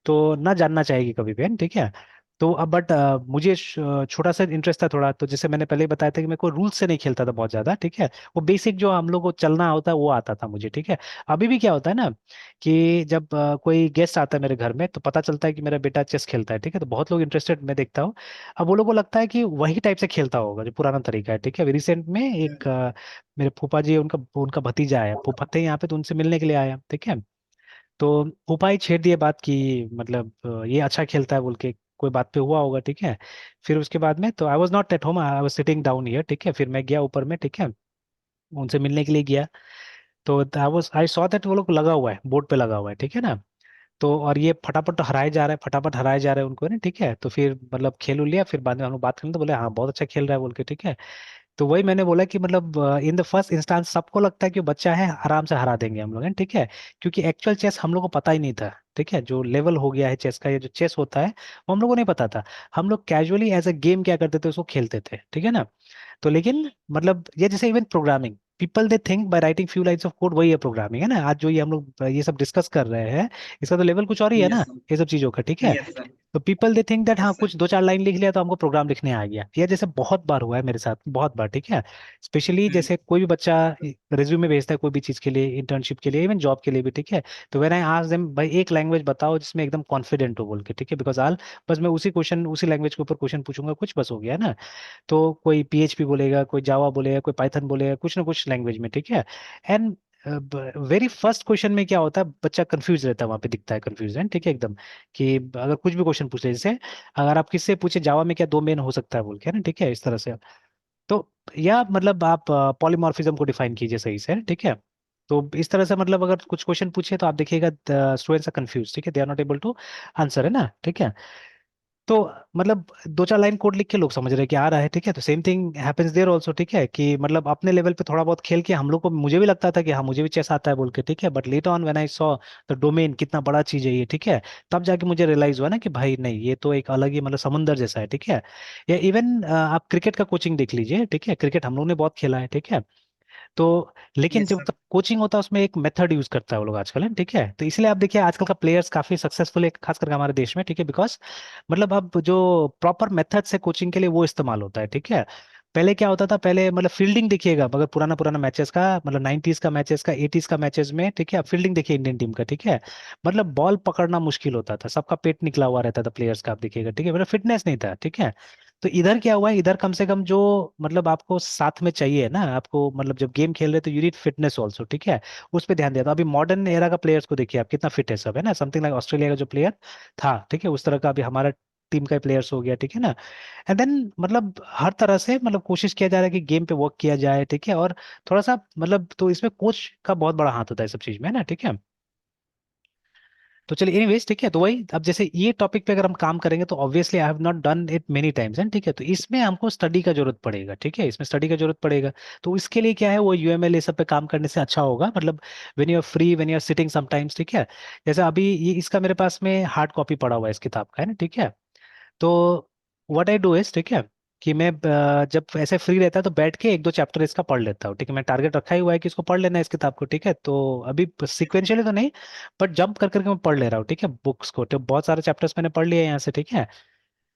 [SPEAKER 2] तो ना जानना चाहेगी कभी भी, ठीक है। तो अब बट मुझे छोटा सा इंटरेस्ट था थोड़ा, तो जैसे मैंने पहले ही बताया था कि मैं कोई रूल्स से नहीं खेलता था बहुत ज्यादा, ठीक है, वो बेसिक जो हम लोग को चलना होता है वो आता था मुझे, ठीक है। अभी भी क्या होता है ना, कि जब कोई गेस्ट आता है मेरे घर में, तो पता चलता है कि मेरा बेटा चेस खेलता है, ठीक है, तो बहुत लोग इंटरेस्टेड मैं देखता हूँ। अब वो लोगों को लगता है कि वही टाइप से खेलता होगा जो पुराना तरीका है, ठीक है। अभी रिसेंट में एक मेरे फूफा जी, उनका उनका भतीजा आया, फूफा थे यहाँ पे, तो उनसे मिलने के लिए आया, ठीक है। तो फूफा ही छेड़ दिए बात की, मतलब ये अच्छा खेलता है बोल के, कोई बात पे हुआ होगा, ठीक है। फिर उसके बाद में तो I was not at home, I was sitting down here, ठीक है, फिर मैं गया ऊपर में, ठीक है, उनसे मिलने के लिए गया। तो आई सॉ दैट वो लोग लगा हुआ है, बोर्ड पे लगा हुआ है, ठीक है ना। तो और ये फटाफट हराए जा रहा है, फटाफट हराए जा रहे हैं उनको ना, ठीक है। तो फिर मतलब खेल उल लिया, फिर बाद में हम लोग बात करें तो बोले हाँ बहुत अच्छा खेल रहा है बोल के, ठीक है। तो वही मैंने बोला कि मतलब इन द फर्स्ट इंस्टांस सबको लगता है कि वो बच्चा है, आराम से हरा देंगे हम लोग हैं, ठीक है। क्योंकि एक्चुअल चेस हम लोग को पता ही नहीं था, ठीक है। जो लेवल हो गया है चेस का, ये जो चेस होता है वो हम लोग को नहीं पता था। हम लोग कैजुअली एज अ गेम क्या करते थे, उसको खेलते थे, ठीक है ना। तो लेकिन मतलब ये जैसे even programming, people they think by writing few lines of code वही है प्रोग्रामिंग, है ना। आज जो ये हम लोग ये सब डिस्कस कर रहे हैं, इसका तो लेवल कुछ और ही है
[SPEAKER 1] यस
[SPEAKER 2] ना,
[SPEAKER 1] सर।
[SPEAKER 2] ये सब चीजों का, ठीक है।
[SPEAKER 1] Yes sir.
[SPEAKER 2] तो पीपल दे थिंक दैट हाँ,
[SPEAKER 1] यस सर।
[SPEAKER 2] कुछ दो चार लाइन लिख लिया तो हमको प्रोग्राम लिखने आ गया। ये जैसे बहुत बार हुआ है मेरे साथ, बहुत बार, ठीक है। स्पेशली
[SPEAKER 1] हम्म।
[SPEAKER 2] जैसे कोई भी बच्चा रिज्यूमे भेजता है कोई भी चीज के लिए, इंटर्नशिप के लिए, इवन जॉब के लिए भी, ठीक है। तो व्हेन आई आस्क देम भाई एक लैंग्वेज बताओ जिसमें एकदम कॉन्फिडेंट हो बोल के, ठीक है, बिकॉज आल बस मैं उसी क्वेश्चन उसी लैंग्वेज के ऊपर क्वेश्चन पूछूंगा, कुछ बस हो गया ना। तो कोई पीएचपी बोलेगा, कोई जावा बोलेगा, कोई पाइथन बोलेगा, कुछ ना कुछ लैंग्वेज में, ठीक है। एंड वेरी फर्स्ट क्वेश्चन में क्या होता है, बच्चा कंफ्यूज रहता है, वहां पे दिखता है कंफ्यूजन, ठीक है, एकदम। कि अगर कुछ भी क्वेश्चन पूछ ले, जैसे अगर आप किससे पूछे जावा में क्या दो मेन हो सकता है बोल के, है ना, ठीक है, इस तरह से। तो या मतलब आप पॉलीमॉर्फिज्म को डिफाइन कीजिए सही से, ठीक है। तो इस तरह से मतलब अगर कुछ क्वेश्चन पूछे तो आप देखिएगा स्टूडेंट्स आर कंफ्यूज, ठीक है, they are not able to answer, है ना, ठीक है। तो मतलब दो चार लाइन कोड लिख के लोग समझ रहे हैं कि आ रहा है, ठीक है। तो same thing happens there also, ठीक है, कि मतलब अपने लेवल पे थोड़ा बहुत खेल के हम लोग को, मुझे भी लगता था कि हाँ मुझे भी चेस आता है बोल के, ठीक है। But later on when I saw the domain कितना बड़ा चीज है ये, ठीक है, तब जाके मुझे रियलाइज हुआ ना कि भाई नहीं, ये तो एक अलग ही मतलब समुंदर जैसा है, ठीक है। या इवन आप क्रिकेट का कोचिंग देख लीजिए, ठीक है, क्रिकेट हम लोग ने बहुत खेला है, ठीक है। तो लेकिन
[SPEAKER 1] यस
[SPEAKER 2] जब
[SPEAKER 1] सर।
[SPEAKER 2] तक कोचिंग होता है उसमें एक मेथड यूज करता है वो लोग आजकल, है, ठीक है। तो इसलिए आप देखिए आजकल का प्लेयर्स काफी सक्सेसफुल है, खास करके हमारे देश में, ठीक है, बिकॉज मतलब अब जो प्रॉपर मेथड से कोचिंग के लिए वो इस्तेमाल होता है, ठीक है। पहले क्या होता था, पहले मतलब फील्डिंग देखिएगा, अगर पुराना पुराना मैचेस का मतलब 90s का मैचेस का 80s का मैचेस में, ठीक है, फील्डिंग देखिए इंडियन टीम का, ठीक है। मतलब बॉल पकड़ना मुश्किल होता था, सबका पेट निकला हुआ रहता था प्लेयर्स का, आप देखिएगा, ठीक है, मतलब फिटनेस नहीं था, ठीक है। तो इधर क्या हुआ है, इधर कम से कम जो मतलब आपको साथ में चाहिए ना, आपको मतलब जब गेम खेल रहे तो यू नीड फिटनेस ऑल्सो, ठीक है। उस पर ध्यान दिया। तो अभी मॉडर्न एरा का प्लेयर्स को देखिए आप, कितना फिट है सब, है ना। समथिंग लाइक ऑस्ट्रेलिया का जो प्लेयर था, ठीक है, उस तरह का अभी हमारा टीम का प्लेयर्स हो गया, ठीक है ना। एंड देन मतलब हर तरह से मतलब कोशिश किया जा रहा है कि गेम पे वर्क किया जाए, ठीक है। और थोड़ा सा मतलब तो इसमें कोच का बहुत बड़ा हाथ होता है सब चीज में, है ना, ठीक है। तो चलिए एनीवेज, ठीक है। तो वही अब जैसे ये टॉपिक पे अगर हम काम करेंगे तो obviously I have not done it many times, है, ठीक है। तो इसमें हमको स्टडी का जरूरत पड़ेगा, ठीक है, इसमें स्टडी का जरूरत पड़ेगा। तो इसके लिए क्या है, वो यूएमएल ये सब पे काम करने से अच्छा होगा, मतलब when you are free, when you are sitting sometimes, ठीक है। जैसे अभी ये इसका मेरे पास में हार्ड कॉपी पड़ा हुआ है इस किताब का, है ना, ठीक है। तो व्हाट आई डू इज, ठीक है, कि मैं जब ऐसे फ्री रहता है तो बैठ के एक दो चैप्टर इसका पढ़ लेता हूँ, ठीक है। मैं टारगेट रखा ही हुआ है कि इसको पढ़ लेना है इस किताब को, ठीक है। तो अभी सिक्वेंशियली तो नहीं, बट जंप कर करके मैं पढ़ ले रहा हूँ, ठीक है, बुक्स को। तो बहुत सारे चैप्टर्स मैंने पढ़ लिए हैं यहाँ से, ठीक है।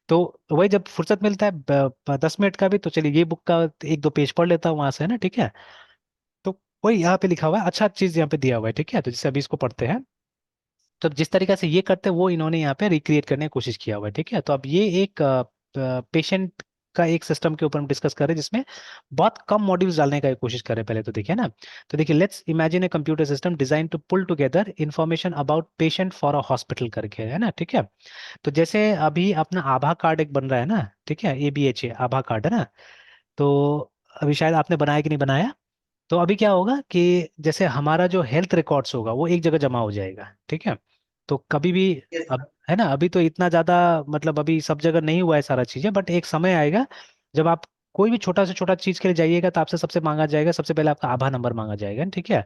[SPEAKER 2] तो वही जब फुर्सत मिलता है 10 मिनट का भी, तो चलिए ये बुक का एक दो पेज पढ़ लेता हूँ वहां से, है ना, ठीक है। तो वही यहाँ पे लिखा हुआ है, अच्छा चीज यहाँ पे दिया हुआ है, ठीक है। तो जैसे अभी इसको पढ़ते हैं, तो जिस तरीका से ये करते हैं वो इन्होंने यहाँ पे रिक्रिएट करने की कोशिश किया हुआ है, ठीक है। तो अब ये एक पेशेंट का एक सिस्टम के ऊपर हम डिस्कस कर रहे हैं, जिसमें बहुत कम मॉड्यूल्स डालने का कोशिश कर रहे हैं पहले, तो देखिए ना। तो देखिए, let's imagine a computer system design to pull together information about patient for a hospital करके, है ना, ठीक है। तो जैसे अभी अपना आभा कार्ड एक बन रहा है ना, ठीक है, ABHA आभा कार्ड, है ना। तो अभी शायद आपने बनाया कि नहीं बनाया। तो अभी क्या होगा कि जैसे हमारा जो हेल्थ रिकॉर्ड्स होगा वो एक जगह जमा हो जाएगा, ठीक है। तो कभी भी
[SPEAKER 1] यस
[SPEAKER 2] अब,
[SPEAKER 1] सर।
[SPEAKER 2] है ना, अभी तो इतना ज्यादा मतलब अभी सब जगह नहीं हुआ है सारा चीजें, बट एक समय आएगा जब आप कोई भी छोटा से छोटा चीज के लिए जाइएगा तो आपसे सबसे मांगा जाएगा, सबसे पहले आपका आभा नंबर मांगा जाएगा, ठीक है।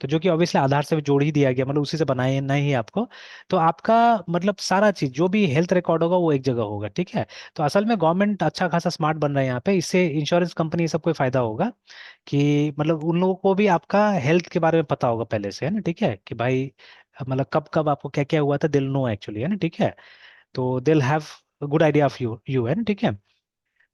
[SPEAKER 2] तो जो कि ऑब्वियसली आधार से जोड़ ही दिया गया, मतलब उसी से बनाना ही है आपको। तो आपका मतलब सारा चीज जो भी हेल्थ रिकॉर्ड होगा वो एक जगह होगा, ठीक है। तो असल में गवर्नमेंट अच्छा खासा स्मार्ट बन रहा है यहाँ पे, इससे इंश्योरेंस कंपनी सबको फायदा होगा कि मतलब उन लोगों को भी आपका हेल्थ के बारे में पता होगा पहले से, है ना, ठीक है, कि भाई मतलब कब कब आपको क्या क्या हुआ था, दिल नो एक्चुअली, है ना, ठीक है। तो दिल have good idea of you, है ना, ठीक है।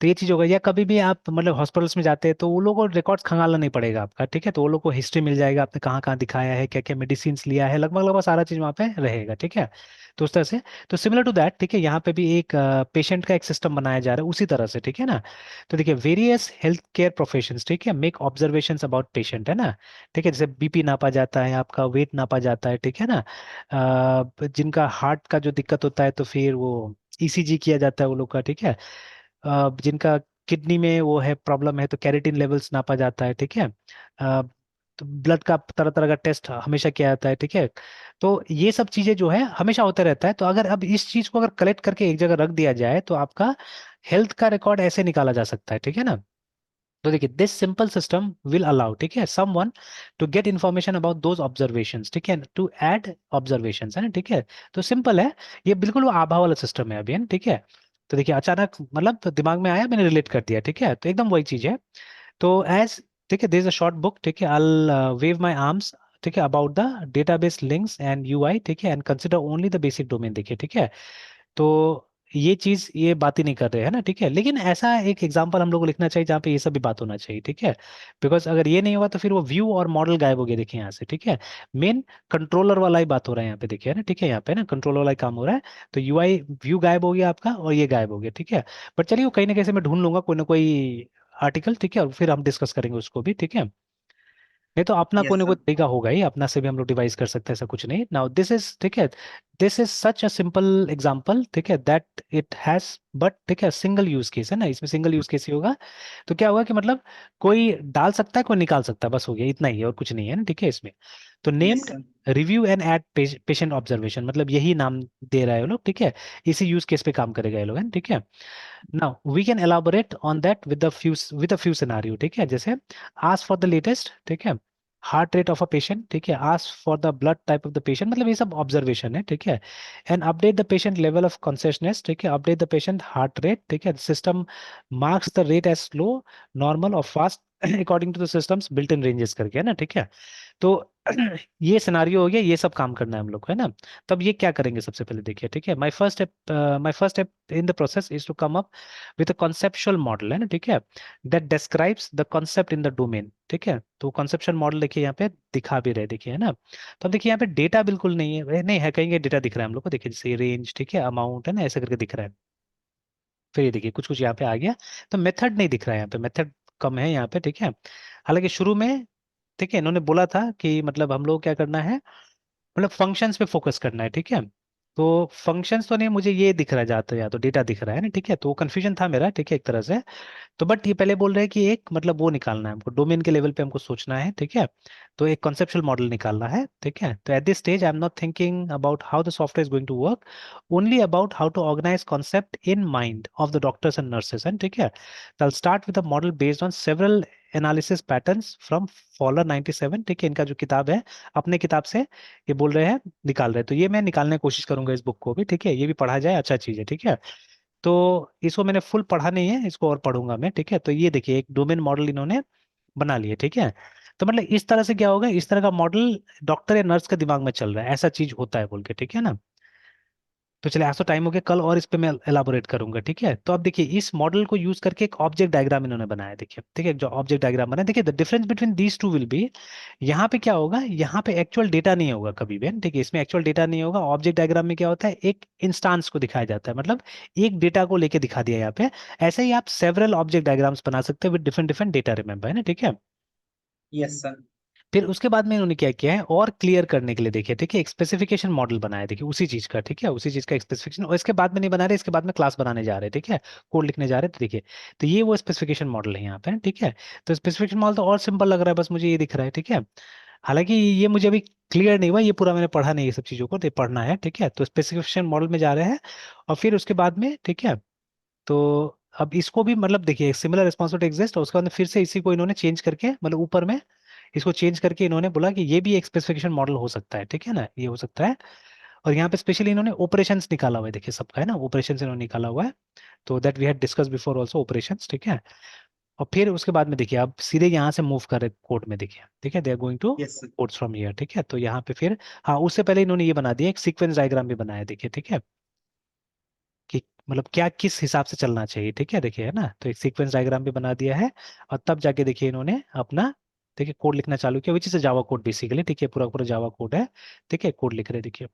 [SPEAKER 2] तो ये चीज होगा। या कभी भी आप मतलब हॉस्पिटल्स में जाते हैं तो वो लोगों को रिकॉर्ड्स खंगालना नहीं पड़ेगा आपका, ठीक है। तो वो लोग को हिस्ट्री मिल जाएगा, आपने कहाँ कहाँ दिखाया है, क्या क्या मेडिसिन लिया है, लगभग लगभग सारा चीज वहाँ पे रहेगा, ठीक है। तो उस तरह से, तो सिमिलर टू दैट, ठीक है, यहाँ पे भी एक पेशेंट का एक सिस्टम बनाया जा रहा है उसी तरह से, ठीक है ना। तो देखिए, वेरियस हेल्थ केयर प्रोफेशंस, ठीक है, मेक ऑब्जर्वेशंस अबाउट पेशेंट, है ना, ठीक है। जैसे बीपी नापा जाता है, आपका वेट नापा जाता है, ठीक है ना। जिनका हार्ट का जो दिक्कत होता है तो फिर वो ECG किया जाता है वो लोग का, ठीक है। जिनका किडनी में वो है प्रॉब्लम है तो कैरेटिन लेवल्स नापा जाता है, ठीक है। तो ब्लड का तरह तरह का टेस्ट हमेशा किया जाता है, ठीक है। तो ये सब चीजें जो है हमेशा होता रहता है। तो अगर अब इस चीज को अगर कलेक्ट करके एक जगह रख दिया जाए तो आपका हेल्थ का रिकॉर्ड ऐसे निकाला जा सकता है, ठीक है ना। तो देखिए this simple system will allow, ठीक है, someone to get information about those observations, ठीक है, टू ऐड ऑब्जर्वेशंस, है ना, ठीक है। तो सिंपल है, ये बिल्कुल वो आभा वाला सिस्टम है अभी, है ना, ठीक है। तो देखिए अचानक मतलब तो दिमाग में आया, मैंने रिलेट कर दिया, ठीक है, तो एकदम वही चीज है। तो एज, ठीक है, there is a short book, ठीक है, आई वेव माय आर्म्स, ठीक है, about the database links and UI, ठीक है, and consider only the basic domain, देखिए, ठीक है। तो ये चीज ये बात ही नहीं कर रहे हैं ना, ठीक है, लेकिन ऐसा एक एग्जांपल हम लोग को लिखना चाहिए जहाँ पे ये सब भी बात होना चाहिए, ठीक है। बिकॉज अगर ये नहीं होगा तो फिर वो व्यू और मॉडल गायब हो गया, देखिए यहाँ से, ठीक है। मेन कंट्रोलर वाला ही बात हो रहा है यहाँ पे, देखिए, है ना, ठीक है, यहाँ पे ना कंट्रोलर वाला ही काम हो रहा है। तो यूआई व्यू गायब हो गया आपका और ये गायब हो गया, ठीक है। बट चलिए वो कहीं ना कहीं से मैं ढूंढ लूंगा कोई ना कोई आर्टिकल, ठीक है, और फिर हम डिस्कस करेंगे उसको भी, ठीक है। नहीं तो अपना कोई
[SPEAKER 1] यस
[SPEAKER 2] ना कोई
[SPEAKER 1] सर।
[SPEAKER 2] तरीका होगा ही, अपना से भी हम लोग डिवाइस कर सकते हैं, ऐसा कुछ नहीं। नाउ दिस इज, ठीक है, this is such a simple example, ठीक है, दैट इट हैज, बट ठीक है सिंगल यूज केस है ना, इसमें सिंगल यूज केस ही होगा। तो क्या होगा कि मतलब कोई डाल सकता है कोई निकाल सकता है, बस हो गया, इतना ही है और कुछ नहीं है ना, ठीक है इसमें। तो
[SPEAKER 1] yes
[SPEAKER 2] named
[SPEAKER 1] sir.
[SPEAKER 2] Review and add patient observation, मतलब यही नाम दे रहा है वो लोग, ठीक है। इसी यूज केस पे काम करेगा ये लोग, है ना, ठीक है। Now we can elaborate on that with a few scenario, ठीक है, जैसे आस्क फॉर द लेटेस्ट, ठीक है, heart rate of a patient, ठीक है, ask for the blood type of the patient, मतलब ये सब ऑब्जर्वेशन है, ठीक है। And update the patient level of consciousness, ठीक है, update the patient heart rate, ठीक है, system marks the rate as slow, normal और fast according to the systems built in ranges करके, है ना, ठीक है। तो ये सिनारियो हो गया, ये सब काम करना है हम लोग को, है ना। तब ये क्या करेंगे सबसे पहले, देखिए, ठीक है, my first step in the process is to come up with a conceptual model, है ना, ठीक है, that describes the concept in the domain, ठीक है। तो कॉन्सेप्चुअल मॉडल देखिए यहाँ पे दिखा भी रहे, देखिए, है ना। तो अब देखिए यहाँ पे डेटा बिल्कुल नहीं है, नहीं है कहीं डेटा दिख रहा है हम लोग को, देखिए जैसे रेंज, ठीक है, अमाउंट, है ना, ऐसे करके दिख रहा है। फिर ये देखिए कुछ कुछ यहाँ पे आ गया। तो मेथड नहीं दिख रहा है यहाँ पे, मेथड कम है यहाँ पे, ठीक है। हालांकि शुरू में, ठीक है, इन्होंने बोला था कि मतलब हम लोग क्या करना है, मतलब फंक्शंस पे फोकस करना है, ठीक है। तो फंक्शंस तो नहीं, मुझे ये दिख रहा है जाता है, या तो डेटा दिख रहा है ना, ठीक है, तो कंफ्यूजन था मेरा, ठीक है, एक तरह से। तो बट ये पहले बोल रहे हैं कि एक मतलब वो निकालना है हमको, डोमेन के लेवल पे हमको सोचना है, ठीक है। तो एक कॉन्सेप्चुअल मॉडल निकालना है, ठीक है। तो at this stage I am not thinking about how the software is going to work, only about how to organise concept in mind of the doctors and nurses, and ठीक है। तो I start with a model based on several analysis patterns from Fowler 97, ठीक है, इनका जो किताब है, अपने किताब से ये बोल रहे हैं निकाल रहे हैं। तो ये मैं निकालने की कोशिश करूंगा इस बुक को भी, ठीक है, ये भी पढ़ा जाए, अच्छा चीज है, ठीक है। तो इसको मैंने फुल पढ़ा नहीं है, इसको और पढ़ूंगा मैं, ठीक है। तो ये देखिए एक डोमेन मॉडल इन्होंने बना लिया, ठीक है। तो मतलब इस तरह से क्या होगा, इस तरह का मॉडल डॉक्टर या नर्स के दिमाग में चल रहा है, ऐसा चीज होता है बोल के, ठीक है ना। तो चलिए आज तो टाइम हो गया, कल और इस पे मैं एलाबोरेट करूंगा, ठीक है। तो अब देखिए इस मॉडल को यूज करके एक ऑब्जेक्ट डायग्राम इन्होंने बनाया, देखिए, ठीक है, जो ऑब्जेक्ट डायग्राम बना है, देखिए the difference between these two will be, यहाँ पे क्या होगा, यहाँ पे एक्चुअल डेटा नहीं होगा कभी भी, ठीक है, इसमें एक्चुअल डेटा नहीं होगा। ऑब्जेक्ट डायग्राम में क्या होता है, एक इंस्टांस को दिखाया जाता है, मतलब एक डेटा को लेके दिखा दिया यहाँ पे। ऐसे ही आप सेवरल ऑब्जेक्ट डायग्राम्स बना सकते हैं with different different data, remember, है ना, ठीक है।
[SPEAKER 1] Yes sir.
[SPEAKER 2] फिर उसके बाद में इन्होंने क्या किया है, और क्लियर करने के लिए देखिए, ठीक है, एक स्पेसिफिकेशन मॉडल बनाया, देखिए उसी चीज का, ठीक है, उसी चीज का एक स्पेसिफिकेशन, और इसके बाद में नहीं बना रहे, इसके बाद में क्लास बनाने जा रहे हैं, ठीक है, कोड लिखने जा रहे हैं, तो देखिए। तो ये वो स्पेसिफिकेशन मॉडल है यहाँ पे, ठीक है। तो स्पेसिफिकेशन मॉडल तो और सिंपल लग रहा है, बस मुझे ये दिख रहा है, ठीक है। हालांकि ये मुझे अभी क्लियर नहीं हुआ, ये पूरा मैंने पढ़ा नहीं, ये सब चीजों को तो ये पढ़ना है, ठीक है। तो स्पेसिफिकेशन मॉडल में जा रहे हैं, और फिर उसके बाद में, ठीक है। तो अब इसको भी मतलब देखिए सिमिलर रिस्पॉन्सिबिलिटी एग्जिस्ट, और उसके बाद में फिर से इसी को इन्होंने चेंज करके, मतलब ऊपर में इसको चेंज करके इन्होंने बोला कि ये भी एक स्पेसिफिकेशन मॉडल हो सकता है, ठीक है ना, ये हो सकता है। और यहाँ पे स्पेशली इन्होंने ऑपरेशंस निकाला हुआ है, देखिए सबका, है ना, ऑपरेशंस इन्होंने निकाला हुआ है। तो that we had discuss before also, operations, ठीक है। और फिर उसके बाद में देखिए आप सीधे यहाँ से मूव कर रहे कोड में, देखिए, ठीक है, they are going to
[SPEAKER 1] yes sir.
[SPEAKER 2] Codes from here, ठीक है। तो यहाँ पे फिर, हाँ, उससे पहले इन्होंने ये बना दिया, एक सीक्वेंस डायग्राम भी बनाया, देखिए, ठीक है, कि मतलब क्या किस हिसाब से चलना चाहिए, ठीक है, देखिए, है ना। तो एक सीक्वेंस डायग्राम भी बना दिया है, और तब जाके देखिए इन्होंने अपना, देखिए, कोड लिखना चालू किया, which is Java code basically, ठीक है, पूरा पूरा जावा कोड है, ठीक है, कोड लिख रहे हैं, देखिए,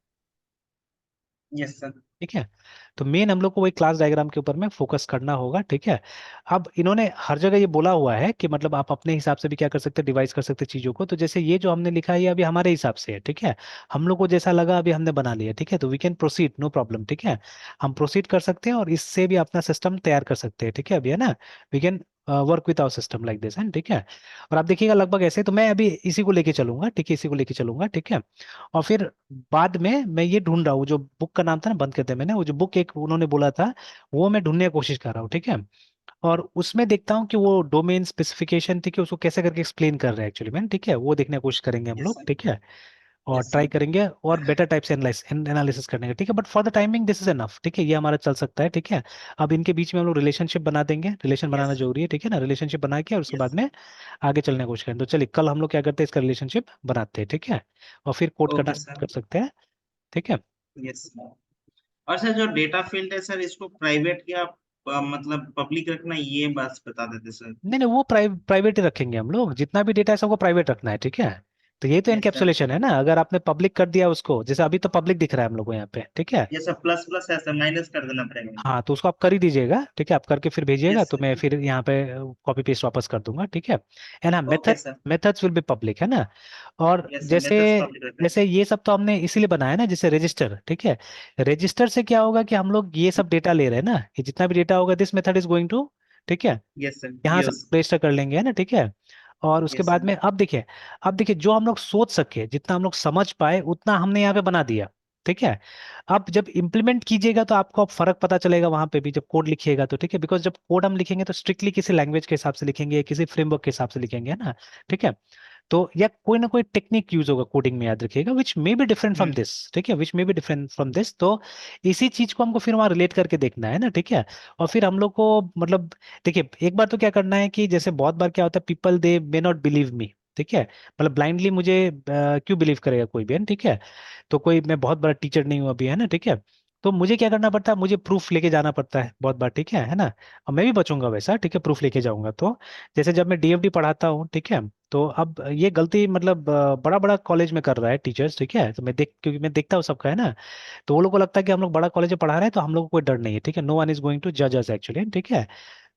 [SPEAKER 1] यस सर।
[SPEAKER 2] ठीक है। तो मेन हम लोग को वही क्लास डायग्राम के ऊपर में फोकस करना होगा, ठीक है। अब इन्होंने हर जगह ये बोला हुआ है कि मतलब आप अपने हिसाब से भी क्या कर सकते हैं, डिवाइस कर सकते हैं चीजों को। तो जैसे ये जो हमने लिखा है ये अभी हमारे हिसाब से है, ठीक है, हम लोग को जैसा लगा अभी हमने बना लिया, ठीक है। तो we can proceed, no problem, ठीक है, हम प्रोसीड कर सकते हैं और इससे भी अपना सिस्टम तैयार कर सकते हैं, ठीक है, अभी, है ना। We can work with our system like this, है, ठीक है। और आप देखिएगा लगभग ऐसे, तो मैं अभी इसी को लेके चलूंगा, ठीक है, इसी को लेके चलूंगा, ठीक है। और फिर बाद में मैं ये ढूंढ रहा हूँ, जो बुक का नाम था ना, बंद करते मैंने, वो जो बुक एक उन्होंने बोला था, वो मैं ढूंढने की कोशिश कर रहा हूँ, ठीक है। और उसमें देखता हूँ कि वो डोमेन स्पेसिफिकेशन थी कि उसको कैसे करके एक्सप्लेन कर रहे हैं एक्चुअली में, ठीक है, वो देखने की कोशिश करेंगे हम
[SPEAKER 1] यस
[SPEAKER 2] लोग,
[SPEAKER 1] सर।
[SPEAKER 2] ठीक है, और
[SPEAKER 1] यस
[SPEAKER 2] ट्राई
[SPEAKER 1] सर।
[SPEAKER 2] करेंगे और बेटर टाइप से एनालिसिस करने का, ठीक है, but for the timing this is enough, ठीक है, ये हमारा चल सकता है, ठीक है। अब इनके बीच में हम लोग रिलेशनशिप बना देंगे, रिलेशन बनाना
[SPEAKER 1] यस।
[SPEAKER 2] जरूरी है, ठीक है ना, रिलेशनशिप बना के और उसके बाद
[SPEAKER 1] यस।
[SPEAKER 2] में आगे चलने की कोशिश करें। तो चलिए कल हम लोग क्या करते हैं, इसका रिलेशनशिप बनाते हैं, ठीक है, और फिर कोड करना
[SPEAKER 1] ओके
[SPEAKER 2] स्टार्ट
[SPEAKER 1] सर।
[SPEAKER 2] कर सकते हैं, ठीक है।
[SPEAKER 1] यस। और सर जो डेटा फील्ड है सर, इसको प्राइवेट या मतलब पब्लिक रखना, ये बात बता देते सर।
[SPEAKER 2] नहीं नहीं, वो प्राइवेट ही रखेंगे हम लोग, जितना भी डेटा है सबको प्राइवेट रखना है, ठीक है। तो ये तो
[SPEAKER 1] यस सर।
[SPEAKER 2] एनकैप्सुलेशन है ना, अगर आपने पब्लिक कर दिया उसको, जैसे अभी तो पब्लिक दिख रहा है हम लोग को यहाँ पे, ठीक है।
[SPEAKER 1] ये सब प्लस प्लस है सर, माइनस कर देना पड़ेगा।
[SPEAKER 2] हाँ तो उसको आप कर ही दीजिएगा, ठीक है, आप करके फिर भेजिएगा,
[SPEAKER 1] यस
[SPEAKER 2] तो
[SPEAKER 1] सर।
[SPEAKER 2] मैं फिर यहाँ पे कॉपी पेस्ट वापस कर दूंगा, ठीक है। एंड हाँ,
[SPEAKER 1] okay sir.
[SPEAKER 2] Methods will be public, है ना। और
[SPEAKER 1] यस सर,
[SPEAKER 2] जैसे
[SPEAKER 1] मेथड्स पब्लिक रखना है।
[SPEAKER 2] जैसे ये सब तो हमने इसीलिए बनाया ना, जैसे रजिस्टर, ठीक है। रजिस्टर से क्या होगा कि हम लोग ये सब डेटा ले रहे हैं ना, ये जितना भी डेटा होगा this method is going to, ठीक है,
[SPEAKER 1] यस सर।
[SPEAKER 2] यहाँ से
[SPEAKER 1] यस।
[SPEAKER 2] रजिस्टर कर लेंगे, है ना, ठीक है। और उसके
[SPEAKER 1] यस
[SPEAKER 2] बाद
[SPEAKER 1] सर।
[SPEAKER 2] में अब देखिए जो हम लोग सोच सके, जितना हम लोग समझ पाए उतना हमने यहाँ पे बना दिया, ठीक है। अब जब इम्प्लीमेंट कीजिएगा तो आपको अब फर्क पता चलेगा वहां पे भी, जब कोड लिखिएगा तो, ठीक है, बिकॉज जब कोड हम लिखेंगे तो स्ट्रिक्टली किसी लैंग्वेज के हिसाब से लिखेंगे, किसी फ्रेमवर्क के हिसाब से लिखेंगे, है ना, ठीक है। तो या कोई ना कोई टेक्निक यूज होगा कोडिंग में, याद रखिएगा, which may be different from
[SPEAKER 1] hmm.
[SPEAKER 2] This, ठीक है, which may be different from this. तो इसी चीज को हमको फिर वहां रिलेट करके देखना है ना, ठीक है। और फिर हम लोग को मतलब देखिए एक बार तो क्या करना है कि जैसे बहुत बार क्या होता है, people they may not believe me, ठीक है, मतलब ब्लाइंडली मुझे क्यों बिलीव करेगा कोई भी, है ना, ठीक है। तो कोई, मैं बहुत बड़ा टीचर नहीं हूँ अभी, है ना, ठीक है। तो मुझे क्या करना पड़ता है, मुझे प्रूफ लेके जाना पड़ता है बहुत बार, ठीक है ना। और मैं भी बचूंगा वैसा, ठीक है, प्रूफ लेके जाऊंगा तो। जैसे जब मैं डीएफडी पढ़ाता हूँ, ठीक है, तो अब ये गलती मतलब बड़ा बड़ा कॉलेज में कर रहा है टीचर्स, ठीक है, तो क्योंकि मैं देखता हूँ सबका, है ना। तो वो लोग को लगता है कि हम लोग बड़ा कॉलेज में पढ़ा रहे हैं तो हम लोग को कोई डर नहीं है, ठीक है, no one is going to जज अस एक्चुअली, ठीक है।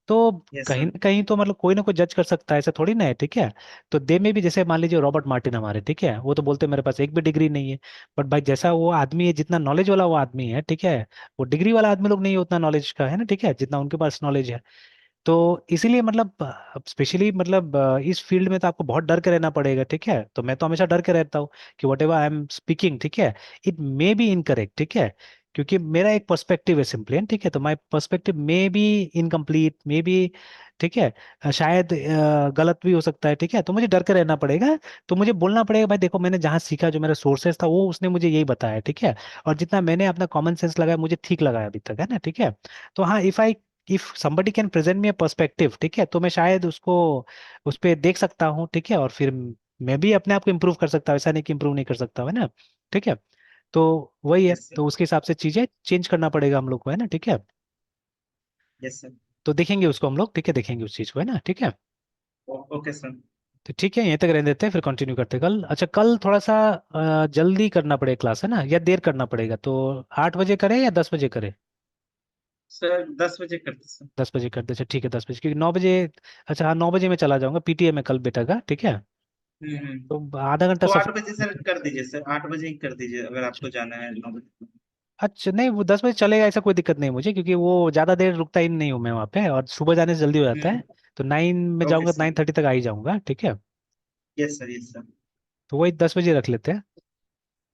[SPEAKER 2] तो
[SPEAKER 1] यस
[SPEAKER 2] कहीं
[SPEAKER 1] सर।
[SPEAKER 2] ना कहीं तो मतलब कोई ना कोई जज कर सकता है, ऐसा थोड़ी ना है, ठीक है। तो दे में भी, जैसे मान लीजिए रॉबर्ट मार्टिन हमारे, ठीक है, वो तो बोलते हैं मेरे पास एक भी डिग्री नहीं है। बट भाई जैसा वो आदमी है, जितना नॉलेज वाला वो आदमी है, ठीक है, वो डिग्री वाला आदमी लोग नहीं है उतना नॉलेज का, है ना, ठीक है, जितना उनके पास नॉलेज है। तो इसीलिए मतलब स्पेशली मतलब इस फील्ड में तो आपको बहुत डर के रहना पड़ेगा, ठीक है। तो मैं तो हमेशा डर के रहता हूँ कि what ever I am speaking, ठीक है, इट मे बी इनकरेक्ट, ठीक है, क्योंकि मेरा एक पर्सपेक्टिव है सिंपली, ठीक है, तो my perspective may be incomplete, may be, ठीक है, शायद गलत भी हो सकता है, ठीक है, तो मुझे डर के रहना पड़ेगा। तो मुझे बोलना पड़ेगा भाई देखो मैंने जहाँ सीखा, जो मेरा सोर्सेस था वो उसने मुझे यही बताया, ठीक है। और जितना मैंने अपना कॉमन सेंस लगाया मुझे ठीक लगा अभी तक, है ना, ठीक है। तो हाँ, if somebody can present me a perspective, ठीक है, तो मैं शायद उसको उस पे देख सकता हूँ, ठीक है, और फिर मैं भी अपने आप को इम्प्रूव कर सकता हूँ, ऐसा नहीं कि इम्प्रूव नहीं कर सकता हूँ, है ना, ठीक है। तो वही है,
[SPEAKER 1] यस सर।
[SPEAKER 2] तो उसके हिसाब से चीजें चेंज करना पड़ेगा हम लोग को, है ना, ठीक है।
[SPEAKER 1] Yes sir.
[SPEAKER 2] तो देखेंगे उसको हम लोग, ठीक है, देखेंगे उस चीज को, है ना, ठीक है।
[SPEAKER 1] Okay sir.
[SPEAKER 2] तो ठीक है, यहीं तक रहने देते हैं, फिर कंटिन्यू करते हैं कल। अच्छा कल थोड़ा सा जल्दी करना पड़ेगा क्लास, है ना, या देर करना पड़ेगा, तो 8 बजे करें या 10 बजे करें।
[SPEAKER 1] सर 10 बजे करते सर।
[SPEAKER 2] 10 बजे कर दे, अच्छा ठीक है, 10 बजे, क्योंकि 9 बजे, अच्छा हाँ 9 बजे मैं चला जाऊंगा, पीटीए में कल बेटा का, ठीक है।
[SPEAKER 1] हम्म।
[SPEAKER 2] तो आधा घंटा
[SPEAKER 1] तो
[SPEAKER 2] सफर।
[SPEAKER 1] 8 बजे सर कर दीजिए सर, 8 बजे ही कर दीजिए अगर
[SPEAKER 2] अच्छा
[SPEAKER 1] आपको जाना है 9 बजे।
[SPEAKER 2] अच्छा, नहीं वो 10 बजे चलेगा, ऐसा कोई दिक्कत नहीं मुझे, क्योंकि वो ज़्यादा देर रुकता ही नहीं हूँ मैं वहाँ पे, और सुबह जाने से जल्दी हो जाता है।
[SPEAKER 1] हम्म।
[SPEAKER 2] तो 9 में
[SPEAKER 1] ओके
[SPEAKER 2] जाऊँगा,
[SPEAKER 1] सर।
[SPEAKER 2] 9:30 तक आ ही जाऊँगा, ठीक है।
[SPEAKER 1] Yes sir. Yes sir.
[SPEAKER 2] तो वही 10 बजे रख लेते हैं,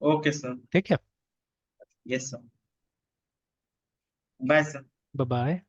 [SPEAKER 1] ओके सर।
[SPEAKER 2] ठीक है।
[SPEAKER 1] Yes sir. Bye sir.
[SPEAKER 2] Bye bye.